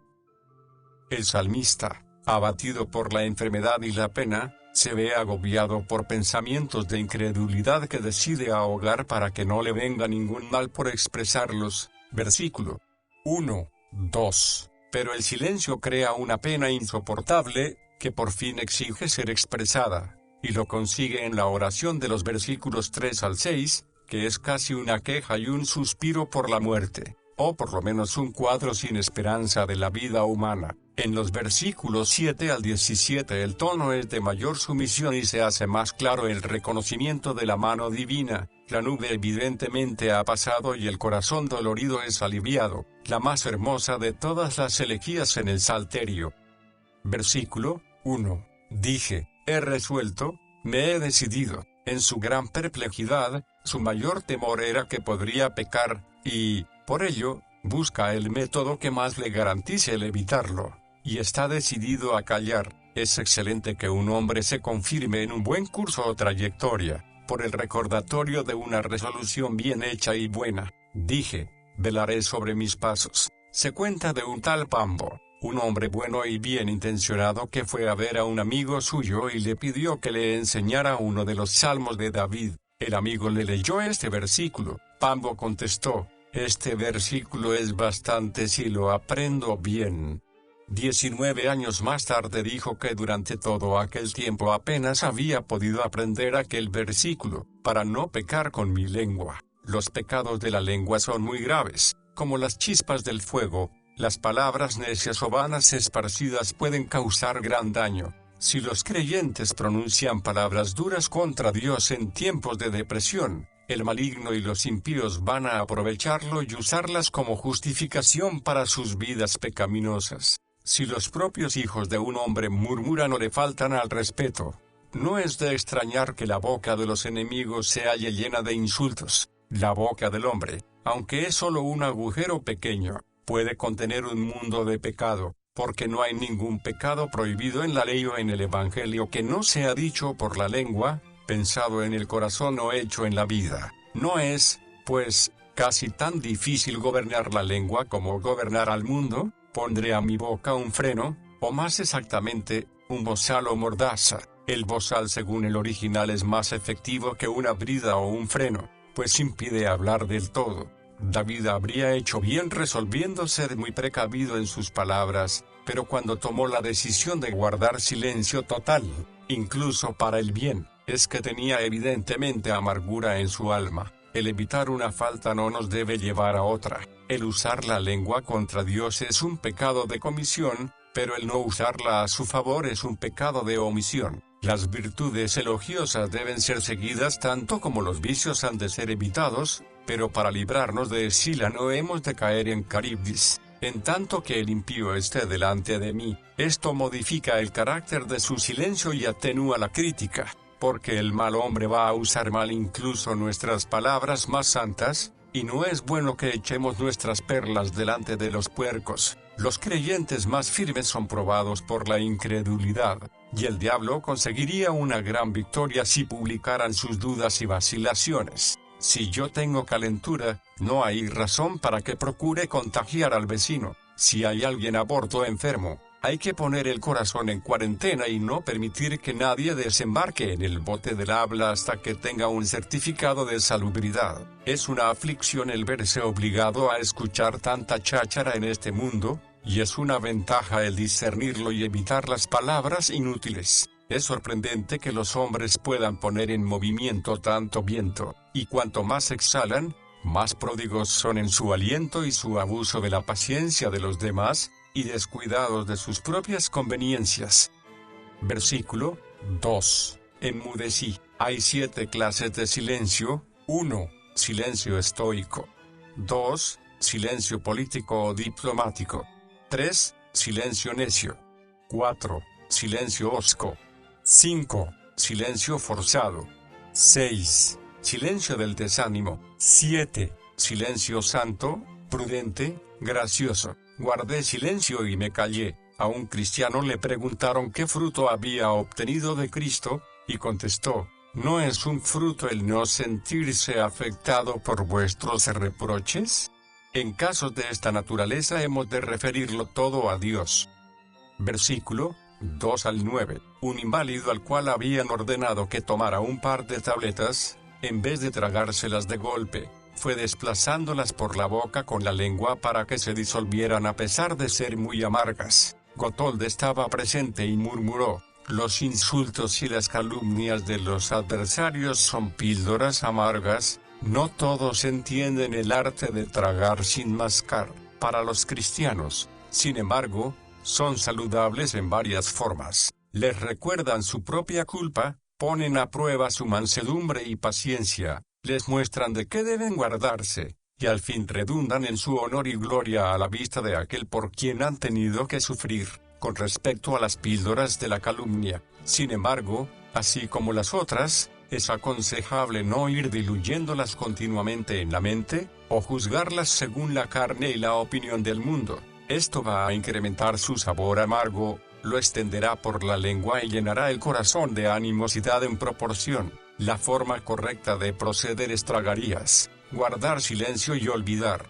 El salmista, abatido por la enfermedad y la pena, se ve agobiado por pensamientos de incredulidad que decide ahogar para que no le venga ningún mal por expresarlos. Versículo 1, 2. Pero el silencio crea una pena insoportable, que por fin exige ser expresada, y lo consigue en la oración de los versículos 3 al 6, que es casi una queja y un suspiro por la muerte, o por lo menos un cuadro sin esperanza de la vida humana. En los versículos 7 al 17 el tono es de mayor sumisión y se hace más claro el reconocimiento de la mano divina. La nube evidentemente ha pasado y el corazón dolorido es aliviado, la más hermosa de todas las elegías en el Salterio. Versículo 1. Dije, he resuelto, me he decidido. En su gran perplejidad, su mayor temor era que podría pecar, y, por ello, busca el método que más le garantice el evitarlo. Y está decidido a callar. Es excelente que un hombre se confirme en un buen curso o trayectoria, por el recordatorio de una resolución bien hecha y buena. Dije, velaré sobre mis pasos. Se cuenta de un tal Pambo, un hombre bueno y bien intencionado que fue a ver a un amigo suyo y le pidió que le enseñara uno de los salmos de David. El amigo le leyó este versículo. Pambo contestó, este versículo es bastante si lo aprendo bien. 19 años más tarde dijo que durante todo aquel tiempo apenas había podido aprender aquel versículo, para no pecar con mi lengua. Los pecados de la lengua son muy graves, como las chispas del fuego. Las palabras necias o vanas esparcidas pueden causar gran daño. Si los creyentes pronuncian palabras duras contra Dios en tiempos de depresión, el maligno y los impíos van a aprovecharlo y usarlas como justificación para sus vidas pecaminosas. Si los propios hijos de un hombre murmuran o le faltan al respeto, no es de extrañar que la boca de los enemigos se halle llena de insultos. La boca del hombre, aunque es solo un agujero pequeño, puede contener un mundo de pecado, porque no hay ningún pecado prohibido en la ley o en el Evangelio que no sea dicho por la lengua, pensado en el corazón o hecho en la vida. No es, pues, casi tan difícil gobernar la lengua como gobernar al mundo. Pondré a mi boca un freno, o más exactamente, un bozal o mordaza. El bozal según el original es más efectivo que una brida o un freno, pues impide hablar del todo. David habría hecho bien resolviendo ser muy precavido en sus palabras, pero cuando tomó la decisión de guardar silencio total, incluso para el bien, es que tenía evidentemente amargura en su alma. El evitar una falta no nos debe llevar a otra. El usar la lengua contra Dios es un pecado de comisión, pero el no usarla a su favor es un pecado de omisión. Las virtudes elogiosas deben ser seguidas tanto como los vicios han de ser evitados, pero para librarnos de Escila no hemos de caer en Caribdis. En tanto que el impío esté delante de mí, esto modifica el carácter de su silencio y atenúa la crítica, porque el mal hombre va a usar mal incluso nuestras palabras más santas, y no es bueno que echemos nuestras perlas delante de los puercos. Los creyentes más firmes son probados por la incredulidad, y el diablo conseguiría una gran victoria si publicaran sus dudas y vacilaciones. Si yo tengo calentura, no hay razón para que procure contagiar al vecino. Si hay alguien a bordo enfermo, hay que poner el corazón en cuarentena y no permitir que nadie desembarque en el bote del habla hasta que tenga un certificado de salubridad. Es una aflicción el verse obligado a escuchar tanta cháchara en este mundo, y es una ventaja el discernirlo y evitar las palabras inútiles. Es sorprendente que los hombres puedan poner en movimiento tanto viento, y cuanto más exhalan, más pródigos son en su aliento y su abuso de la paciencia de los demás, y descuidados de sus propias conveniencias. Versículo 2. Enmudecí. Hay 7 clases de silencio, 1. Silencio estoico. 2. Silencio político o diplomático. 3. Silencio necio. 4. Silencio hosco. 5. Silencio forzado. 6. Silencio del desánimo. 7. Silencio santo, prudente, gracioso. Guardé silencio y me callé. A un cristiano le preguntaron qué fruto había obtenido de Cristo, y contestó: ¿no es un fruto el no sentirse afectado por vuestros reproches? En casos de esta naturaleza hemos de referirlo todo a Dios. Versículo 2 al 9. Un inválido al cual habían ordenado que tomara un par de tabletas, en vez de tragárselas de golpe, fue desplazándolas por la boca con la lengua para que se disolvieran a pesar de ser muy amargas. Gotthold estaba presente y murmuró: los insultos y las calumnias de los adversarios son píldoras amargas, no todos entienden el arte de tragar sin mascar. Para los cristianos, sin embargo, son saludables en varias formas. Les recuerdan su propia culpa, ponen a prueba su mansedumbre y paciencia, les muestran de qué deben guardarse, y al fin redundan en su honor y gloria a la vista de aquel por quien han tenido que sufrir. Con respecto a las píldoras de la calumnia, sin embargo, así como las otras, es aconsejable no ir diluyéndolas continuamente en la mente, o juzgarlas según la carne y la opinión del mundo. Esto va a incrementar su sabor amargo, lo extenderá por la lengua y llenará el corazón de animosidad en proporción. La forma correcta de proceder es tragarías, guardar silencio y olvidar.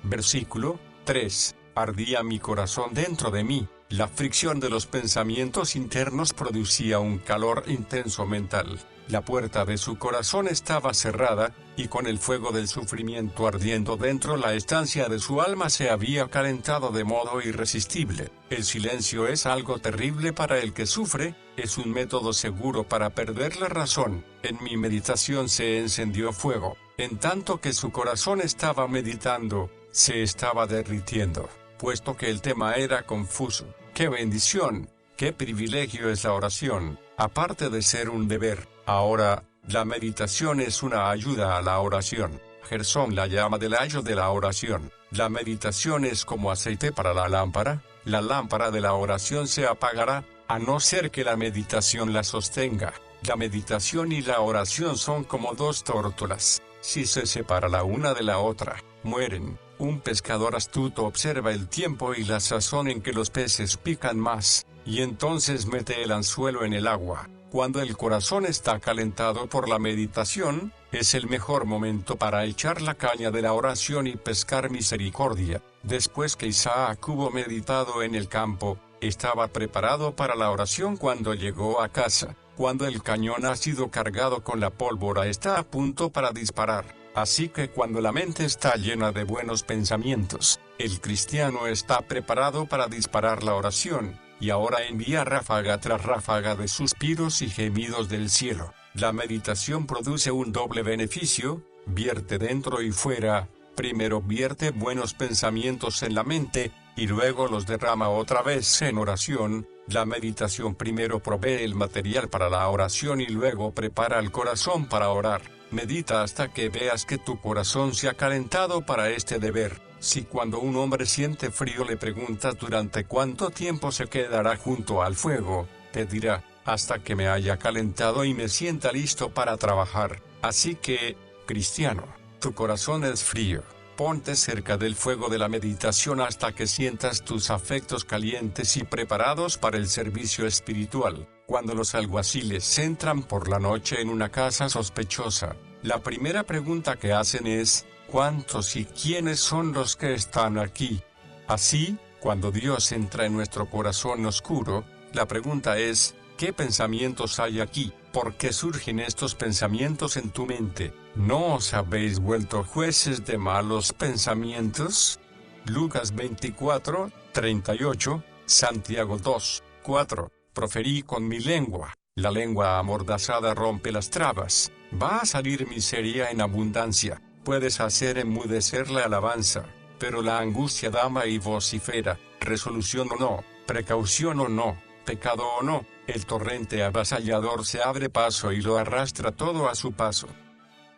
Versículo 3. Ardía mi corazón dentro de mí. La fricción de los pensamientos internos producía un calor intenso mental. La puerta de su corazón estaba cerrada, y con el fuego del sufrimiento ardiendo dentro la estancia de su alma se había calentado de modo irresistible. El silencio es algo terrible para el que sufre, es un método seguro para perder la razón. En mi meditación se encendió fuego. En tanto que su corazón estaba meditando, se estaba derritiendo, puesto que el tema era confuso. ¡Qué bendición! ¡Qué privilegio es la oración! Aparte de ser un deber, ahora, la meditación es una ayuda a la oración. Gerson la llama del ayo de la oración. La meditación es como aceite para la lámpara de la oración se apagará, a no ser que la meditación la sostenga. La meditación y la oración son como dos tórtolas. Si se separa la una de la otra, mueren. Un pescador astuto observa el tiempo y la sazón en que los peces pican más, y entonces mete el anzuelo en el agua. Cuando el corazón está calentado por la meditación, es el mejor momento para echar la caña de la oración y pescar misericordia. Después que Isaac hubo meditado en el campo, estaba preparado para la oración cuando llegó a casa. Cuando el cañón ha sido cargado con la pólvora está a punto para disparar. Así que cuando la mente está llena de buenos pensamientos, el cristiano está preparado para disparar la oración, y ahora envía ráfaga tras ráfaga de suspiros y gemidos del cielo. La meditación produce un doble beneficio, vierte dentro y fuera. Primero vierte buenos pensamientos en la mente, y luego los derrama otra vez en oración. La meditación primero provee el material para la oración y luego prepara el corazón para orar. Medita hasta que veas que tu corazón se ha calentado para este deber. Si cuando un hombre siente frío le preguntas durante cuánto tiempo se quedará junto al fuego, te dirá: hasta que me haya calentado y me sienta listo para trabajar. Así que, cristiano, tu corazón es frío. Ponte cerca del fuego de la meditación hasta que sientas tus afectos calientes y preparados para el servicio espiritual. Cuando los alguaciles entran por la noche en una casa sospechosa, la primera pregunta que hacen es: ¿cuántos y quiénes son los que están aquí? Así, cuando Dios entra en nuestro corazón oscuro, la pregunta es: ¿qué pensamientos hay aquí? ¿Por qué surgen estos pensamientos en tu mente? ¿No os habéis vuelto jueces de malos pensamientos? Lucas 24, 38, Santiago 2, 4. Proferí con mi lengua. La lengua amordazada rompe las trabas. Va a salir miseria en abundancia. Puedes hacer enmudecer la alabanza, pero la angustia dama y vocifera. Resolución o no, precaución o no, pecado o no, el torrente avasallador se abre paso y lo arrastra todo a su paso.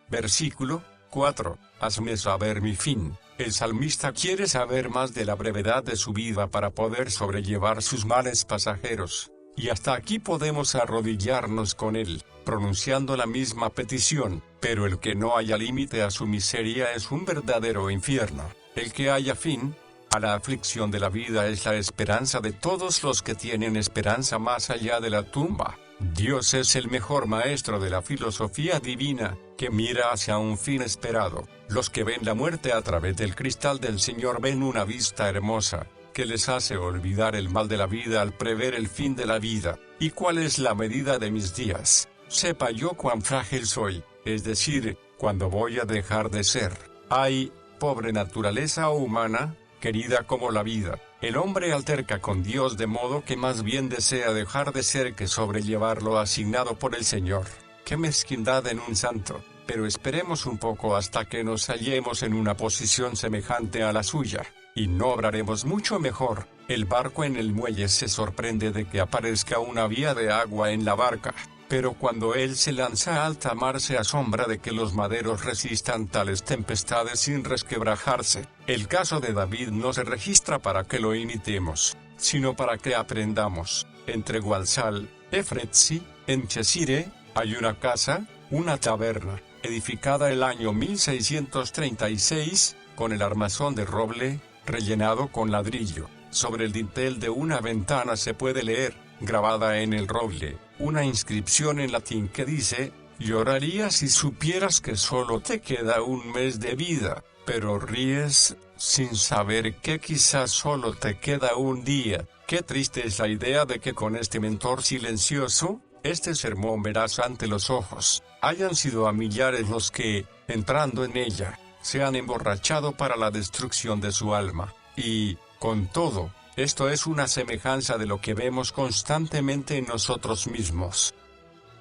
Versículo 4. Hazme saber mi fin. El salmista quiere saber más de la brevedad de su vida para poder sobrellevar sus males pasajeros. Y hasta aquí podemos arrodillarnos con él, pronunciando la misma petición, pero el que no haya límite a su miseria es un verdadero infierno. El que haya fin a la aflicción de la vida es la esperanza de todos los que tienen esperanza más allá de la tumba. Dios es el mejor maestro de la filosofía divina, que mira hacia un fin esperado. Los que ven la muerte a través del cristal del Señor ven una vista hermosa, que les hace olvidar el mal de la vida al prever el fin de la vida. ¿Y cuál es la medida de mis días? Sepa yo cuán frágil soy, es decir, cuándo voy a dejar de ser. Ay, pobre naturaleza humana, querida como la vida. El hombre alterca con Dios de modo que más bien desea dejar de ser que sobrellevar lo asignado por el Señor. ¡Qué mezquindad en un santo! Pero esperemos un poco hasta que nos hallemos en una posición semejante a la suya, y no obraremos mucho mejor. El barco en el muelle se sorprende de que aparezca una vía de agua en la barca, pero cuando él se lanza a alta mar se asombra de que los maderos resistan tales tempestades sin resquebrajarse. El caso de David no se registra para que lo imitemos, sino para que aprendamos. Entre Gualsal, Efretzi, en Chesire, hay una casa, una taberna, edificada el año 1636, con el armazón de roble, rellenado con ladrillo. Sobre el dintel de una ventana se puede leer, grabada en el roble, una inscripción en latín que dice: llorarías si supieras que solo te queda un mes de vida, pero ríes sin saber que quizás solo te queda un día. Qué triste es la idea de que con este mentor silencioso, este sermón verás ante los ojos, hayan sido a millares los que, entrando en ella, se han emborrachado para la destrucción de su alma. Y, con todo, esto es una semejanza de lo que vemos constantemente en nosotros mismos.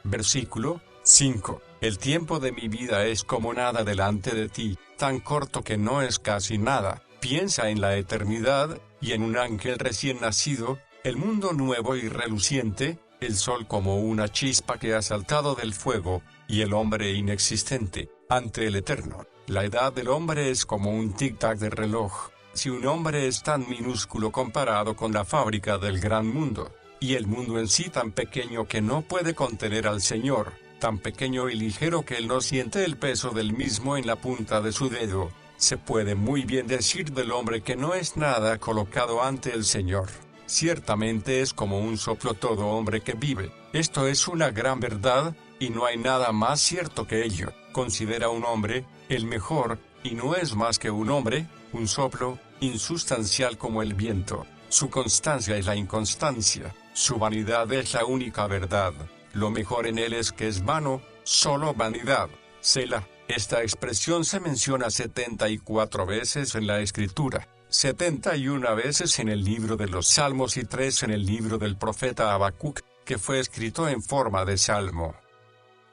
Versículo 5. El tiempo de mi vida es como nada delante de ti, tan corto que no es casi nada. Piensa en la eternidad, y en un ángel recién nacido, el mundo nuevo y reluciente, el sol como una chispa que ha saltado del fuego, y el hombre inexistente, ante el eterno. La edad del hombre es como un tic-tac de reloj. Si un hombre es tan minúsculo comparado con la fábrica del gran mundo, y el mundo en sí tan pequeño que no puede contener al Señor, tan pequeño y ligero que él no siente el peso del mismo en la punta de su dedo, se puede muy bien decir del hombre que no es nada colocado ante el Señor. Ciertamente es como un soplo todo hombre que vive. Esto es una gran verdad, y no hay nada más cierto que ello. Considera un hombre, el mejor, y no es más que un hombre, un soplo, insustancial como el viento. Su constancia es la inconstancia, su vanidad es la única verdad. Lo mejor en él es que es vano, solo vanidad. Selah. Esta expresión se menciona 74 veces en la Escritura, 71 veces en el libro de los Salmos y 3 en el libro del profeta Habacuc, que fue escrito en forma de salmo.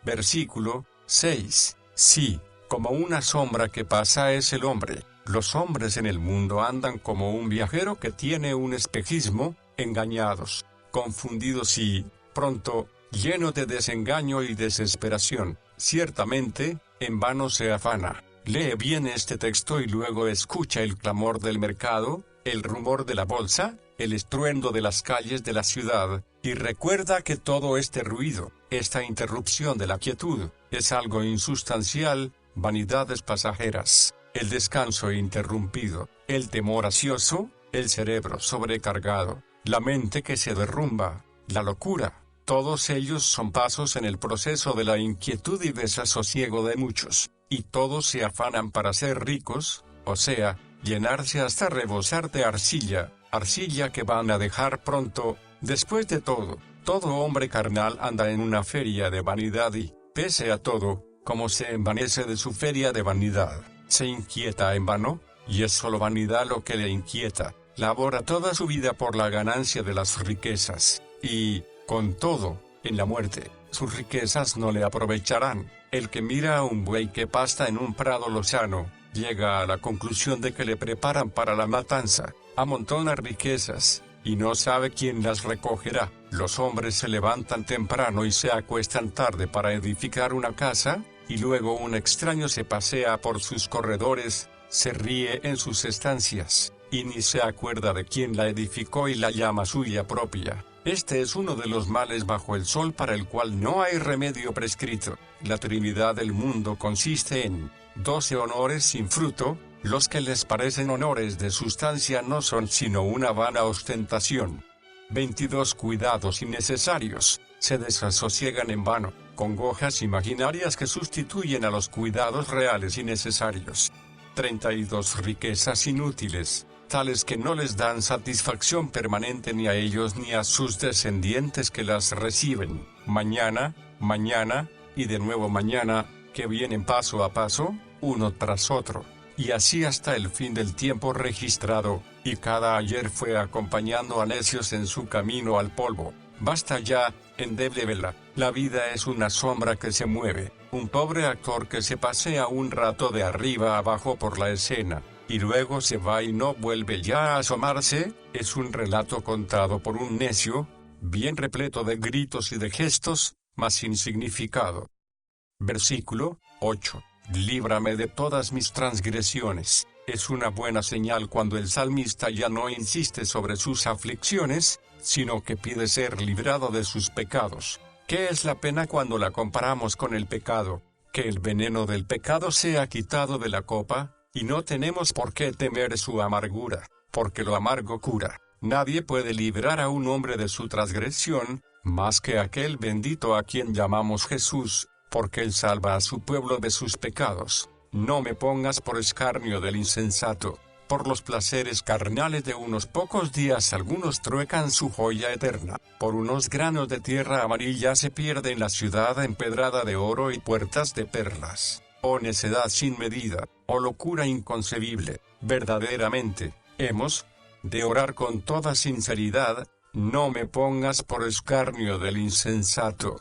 Versículo 6. Sí, como una sombra que pasa es el hombre. Los hombres en el mundo andan como un viajero que tiene un espejismo, engañados, confundidos y, pronto, llenos de desengaño y desesperación. Ciertamente, en vano se afana. Lee bien este texto y luego escucha el clamor del mercado, el rumor de la bolsa, el estruendo de las calles de la ciudad, y recuerda que todo este ruido, esta interrupción de la quietud, es algo insustancial, vanidades pasajeras, el descanso interrumpido, el temor ansioso, el cerebro sobrecargado, la mente que se derrumba, la locura. Todos ellos son pasos en el proceso de la inquietud y desasosiego de muchos, y todos se afanan para ser ricos, o sea, llenarse hasta rebosar de arcilla, arcilla que van a dejar pronto. Después de todo, todo hombre carnal anda en una feria de vanidad y, pese a todo, como se envanece de su feria de vanidad, se inquieta en vano, y es solo vanidad lo que le inquieta. Labora toda su vida por la ganancia de las riquezas, y, con todo, en la muerte, sus riquezas no le aprovecharán. El que mira a un buey que pasta en un prado lozano, llega a la conclusión de que le preparan para la matanza, amontona riquezas, y no sabe quién las recogerá. Los hombres se levantan temprano y se acuestan tarde para edificar una casa, y luego un extraño se pasea por sus corredores, se ríe en sus estancias, y ni se acuerda de quién la edificó y la llama suya propia. Este es uno de los males bajo el sol para el cual no hay remedio prescrito. La Trinidad del mundo consiste en 12 honores sin fruto. Los que les parecen honores de sustancia no son sino una vana ostentación. 22 cuidados innecesarios, se desasosiegan en vano, congojas imaginarias que sustituyen a los cuidados reales y necesarios. 32 riquezas inútiles, tales que no les dan satisfacción permanente ni a ellos ni a sus descendientes que las reciben. Mañana, mañana, y de nuevo mañana, que vienen paso a paso, uno tras otro, y así hasta el fin del tiempo registrado, y cada ayer fue acompañando a necios en su camino al polvo. Basta ya, endeble vela, la vida es una sombra que se mueve, un pobre actor que se pasea un rato de arriba a abajo por la escena, y luego se va y no vuelve ya a asomarse, es un relato contado por un necio, bien repleto de gritos y de gestos, mas sin significado. Versículo 8. Líbrame de todas mis transgresiones. Es una buena señal cuando el salmista ya no insiste sobre sus aflicciones, sino que pide ser librado de sus pecados. ¿Qué es la pena cuando la comparamos con el pecado? Que el veneno del pecado sea quitado de la copa, y no tenemos por qué temer su amargura, porque lo amargo cura. Nadie puede librar a un hombre de su transgresión, más que aquel bendito a quien llamamos Jesús, porque él salva a su pueblo de sus pecados. No me pongas por escarnio del insensato. Por los placeres carnales de unos pocos días algunos truecan su joya eterna. Por unos granos de tierra amarilla se pierde en la ciudad empedrada de oro y puertas de perlas. Oh necedad sin medida, oh locura inconcebible. Verdaderamente, hemos de orar con toda sinceridad, no me pongas por escarnio del insensato.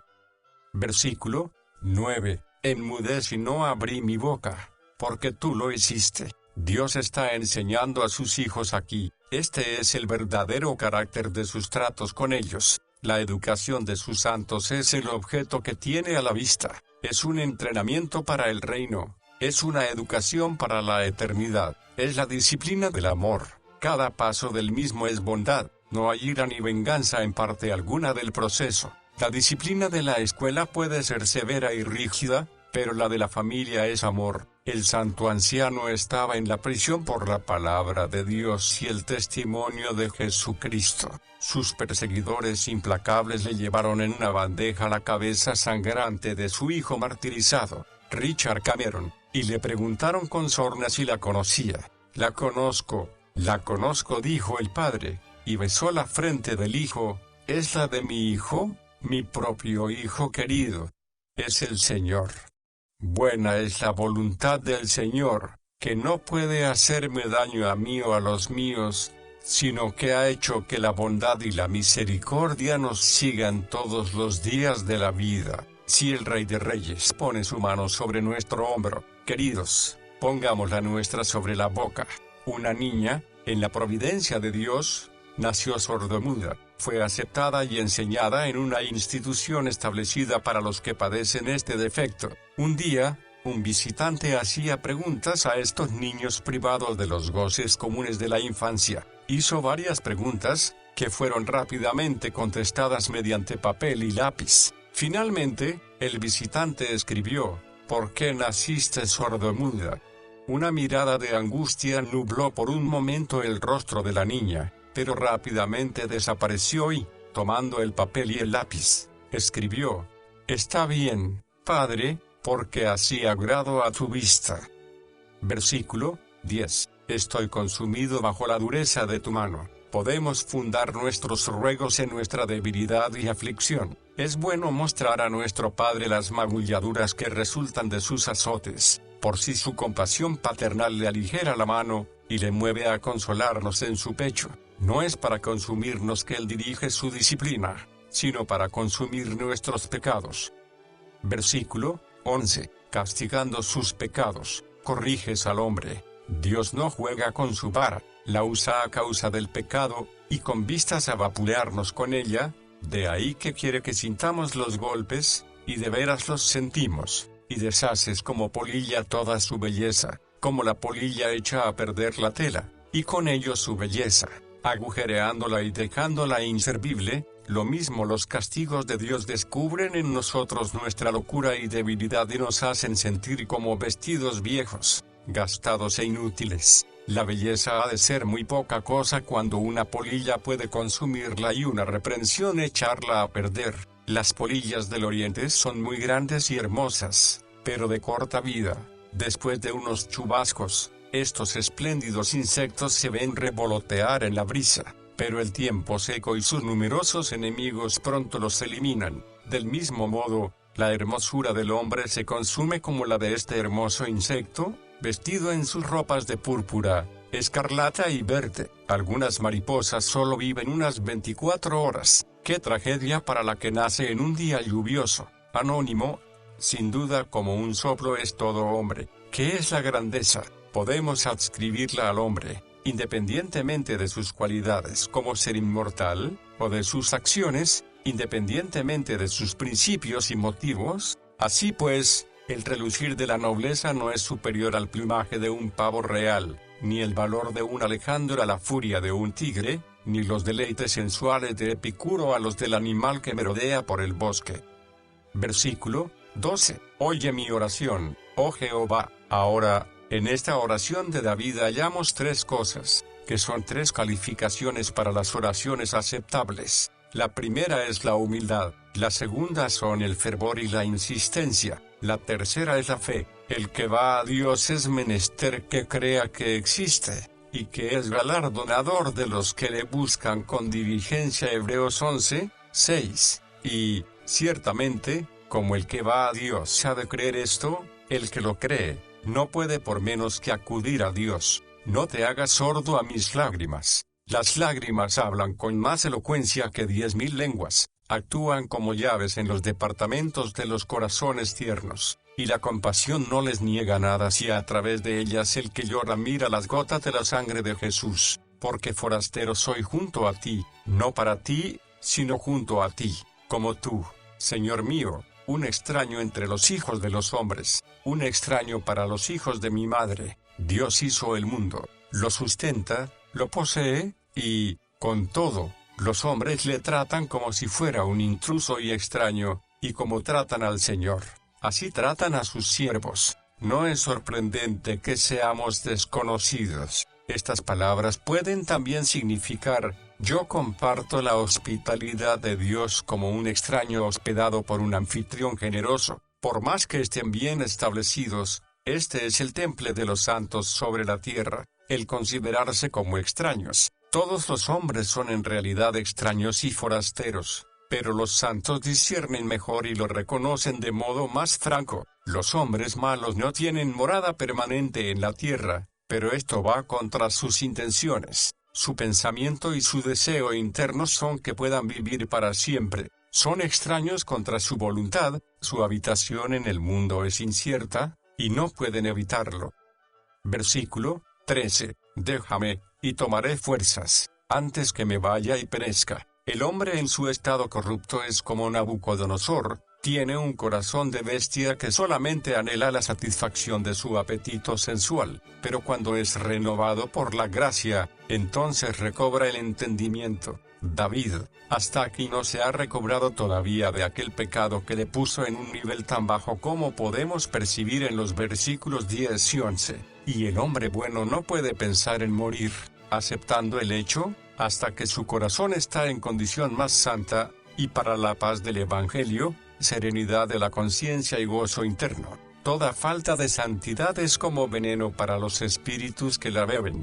Versículo 9. Enmudecí y no abrí mi boca, porque tú lo hiciste. Dios está enseñando a sus hijos aquí. Este es el verdadero carácter de sus tratos con ellos. La educación de sus santos es el objeto que tiene a la vista. Es un entrenamiento para el reino. Es una educación para la eternidad. Es la disciplina del amor. Cada paso del mismo es bondad. No hay ira ni venganza en parte alguna del proceso. La disciplina de la escuela puede ser severa y rígida, pero la de la familia es amor. El santo anciano estaba en la prisión por la palabra de Dios y el testimonio de Jesucristo. Sus perseguidores implacables le llevaron en una bandeja la cabeza sangrante de su hijo martirizado, Richard Cameron, y le preguntaron con sorna si la conocía. La conozco, dijo el padre, y besó la frente del hijo. ¿Es la de mi hijo? Mi propio hijo querido. Es el Señor. Buena es la voluntad del Señor, que no puede hacerme daño a mí o a los míos, sino que ha hecho que la bondad y la misericordia nos sigan todos los días de la vida. Si el Rey de Reyes pone su mano sobre nuestro hombro, queridos, pongamos la nuestra sobre la boca. Una niña, en la providencia de Dios, nació sordomuda. Fue aceptada y enseñada en una institución establecida para los que padecen este defecto. Un día, un visitante hacía preguntas a estos niños privados de los goces comunes de la infancia. Hizo varias preguntas, que fueron rápidamente contestadas mediante papel y lápiz. Finalmente, el visitante escribió: ¿Por qué naciste sordomuda? Una mirada de angustia nubló por un momento el rostro de la niña, pero rápidamente desapareció y, tomando el papel y el lápiz, escribió: Está bien, padre, porque así agrado a tu vista. Versículo 10. Estoy consumido bajo la dureza de tu mano. Podemos fundar nuestros ruegos en nuestra debilidad y aflicción. Es bueno mostrar a nuestro Padre las magulladuras que resultan de sus azotes, por si su compasión paternal le aligera la mano, y le mueve a consolarnos en su pecho. No es para consumirnos que Él dirige su disciplina, sino para consumir nuestros pecados. Versículo 11. Castigando sus pecados, corriges al hombre. Dios no juega con su vara, la usa a causa del pecado, y con vistas a vapulearnos con ella, de ahí que quiere que sintamos los golpes, y de veras los sentimos. y deshaces como polilla toda su belleza, como la polilla echa a perder la tela, y con ello su belleza, agujereándola y dejándola inservible. Lo mismo los castigos de Dios descubren en nosotros nuestra locura y debilidad y nos hacen sentir como vestidos viejos, gastados e inútiles. La belleza ha de ser muy poca cosa cuando una polilla puede consumirla y una reprensión echarla a perder. Las polillas del oriente son muy grandes y hermosas, pero de corta vida. Después de unos chubascos, estos espléndidos insectos se ven revolotear en la brisa, pero el tiempo seco y sus numerosos enemigos pronto los eliminan. Del mismo modo, la hermosura del hombre se consume como la de este hermoso insecto, vestido en sus ropas de púrpura, escarlata y verde. Algunas mariposas solo viven unas 24 horas. ¡Qué tragedia para la que nace en un día lluvioso! Anónimo. Sin duda, como un soplo es todo hombre. ¿Qué es la grandeza? Podemos adscribirla al hombre, independientemente de sus cualidades como ser inmortal, o de sus acciones, independientemente de sus principios y motivos. Así pues, el relucir de la nobleza no es superior al plumaje de un pavo real, ni el valor de un alejandro a la furia de un tigre, ni los deleites sensuales de Epicuro a los del animal que merodea por el bosque. Versículo 12. Oye mi oración, oh Jehová. Ahora, en esta oración de David hallamos tres cosas, que son tres calificaciones para las oraciones aceptables. La primera es la humildad, la segunda son el fervor y la insistencia, la tercera es la fe. El que va a Dios es menester que crea que existe, y que es galardonador de los que le buscan con diligencia. Hebreos 11, 6. Y, ciertamente, como el que va a Dios ha de creer esto, el que lo cree, no puede por menos que acudir a Dios. No te hagas sordo a mis lágrimas. Las lágrimas hablan con más elocuencia que 10.000 lenguas, actúan como llaves en los departamentos de los corazones tiernos, y la compasión no les niega nada si a través de ellas el que llora mira las gotas de la sangre de Jesús, porque forastero soy junto a ti, no para ti, sino junto a ti, como tú, Señor mío, un extraño entre los hijos de los hombres, un extraño para los hijos de mi madre. Dios hizo el mundo, lo sustenta, lo posee, y, con todo, los hombres le tratan como si fuera un intruso y extraño, y como tratan al Señor, así tratan a sus siervos. No es sorprendente que seamos desconocidos. Estas palabras pueden también significar: yo comparto la hospitalidad de Dios como un extraño hospedado por un anfitrión generoso. Por más que estén bien establecidos, este es el temple de los santos sobre la tierra, el considerarse como extraños. Todos los hombres son en realidad extraños y forasteros, pero los santos disciernen mejor y lo reconocen de modo más franco. Los hombres malos no tienen morada permanente en la tierra, pero esto va contra sus intenciones. Su pensamiento y su deseo interno son que puedan vivir para siempre. Son extraños contra su voluntad, su habitación en el mundo es incierta, y no pueden evitarlo. Versículo 13. Déjame, y tomaré fuerzas, antes que me vaya y perezca. El hombre en su estado corrupto es como Nabucodonosor, tiene un corazón de bestia que solamente anhela la satisfacción de su apetito sensual, pero cuando es renovado por la gracia, entonces recobra el entendimiento. David, hasta aquí no se ha recobrado todavía de aquel pecado que le puso en un nivel tan bajo como podemos percibir en los versículos 10 y 11, y el hombre bueno no puede pensar en morir, aceptando el hecho, hasta que su corazón está en condición más santa, y para la paz del Evangelio, serenidad de la conciencia y gozo interno. Toda falta de santidad es como veneno para los espíritus que la beben.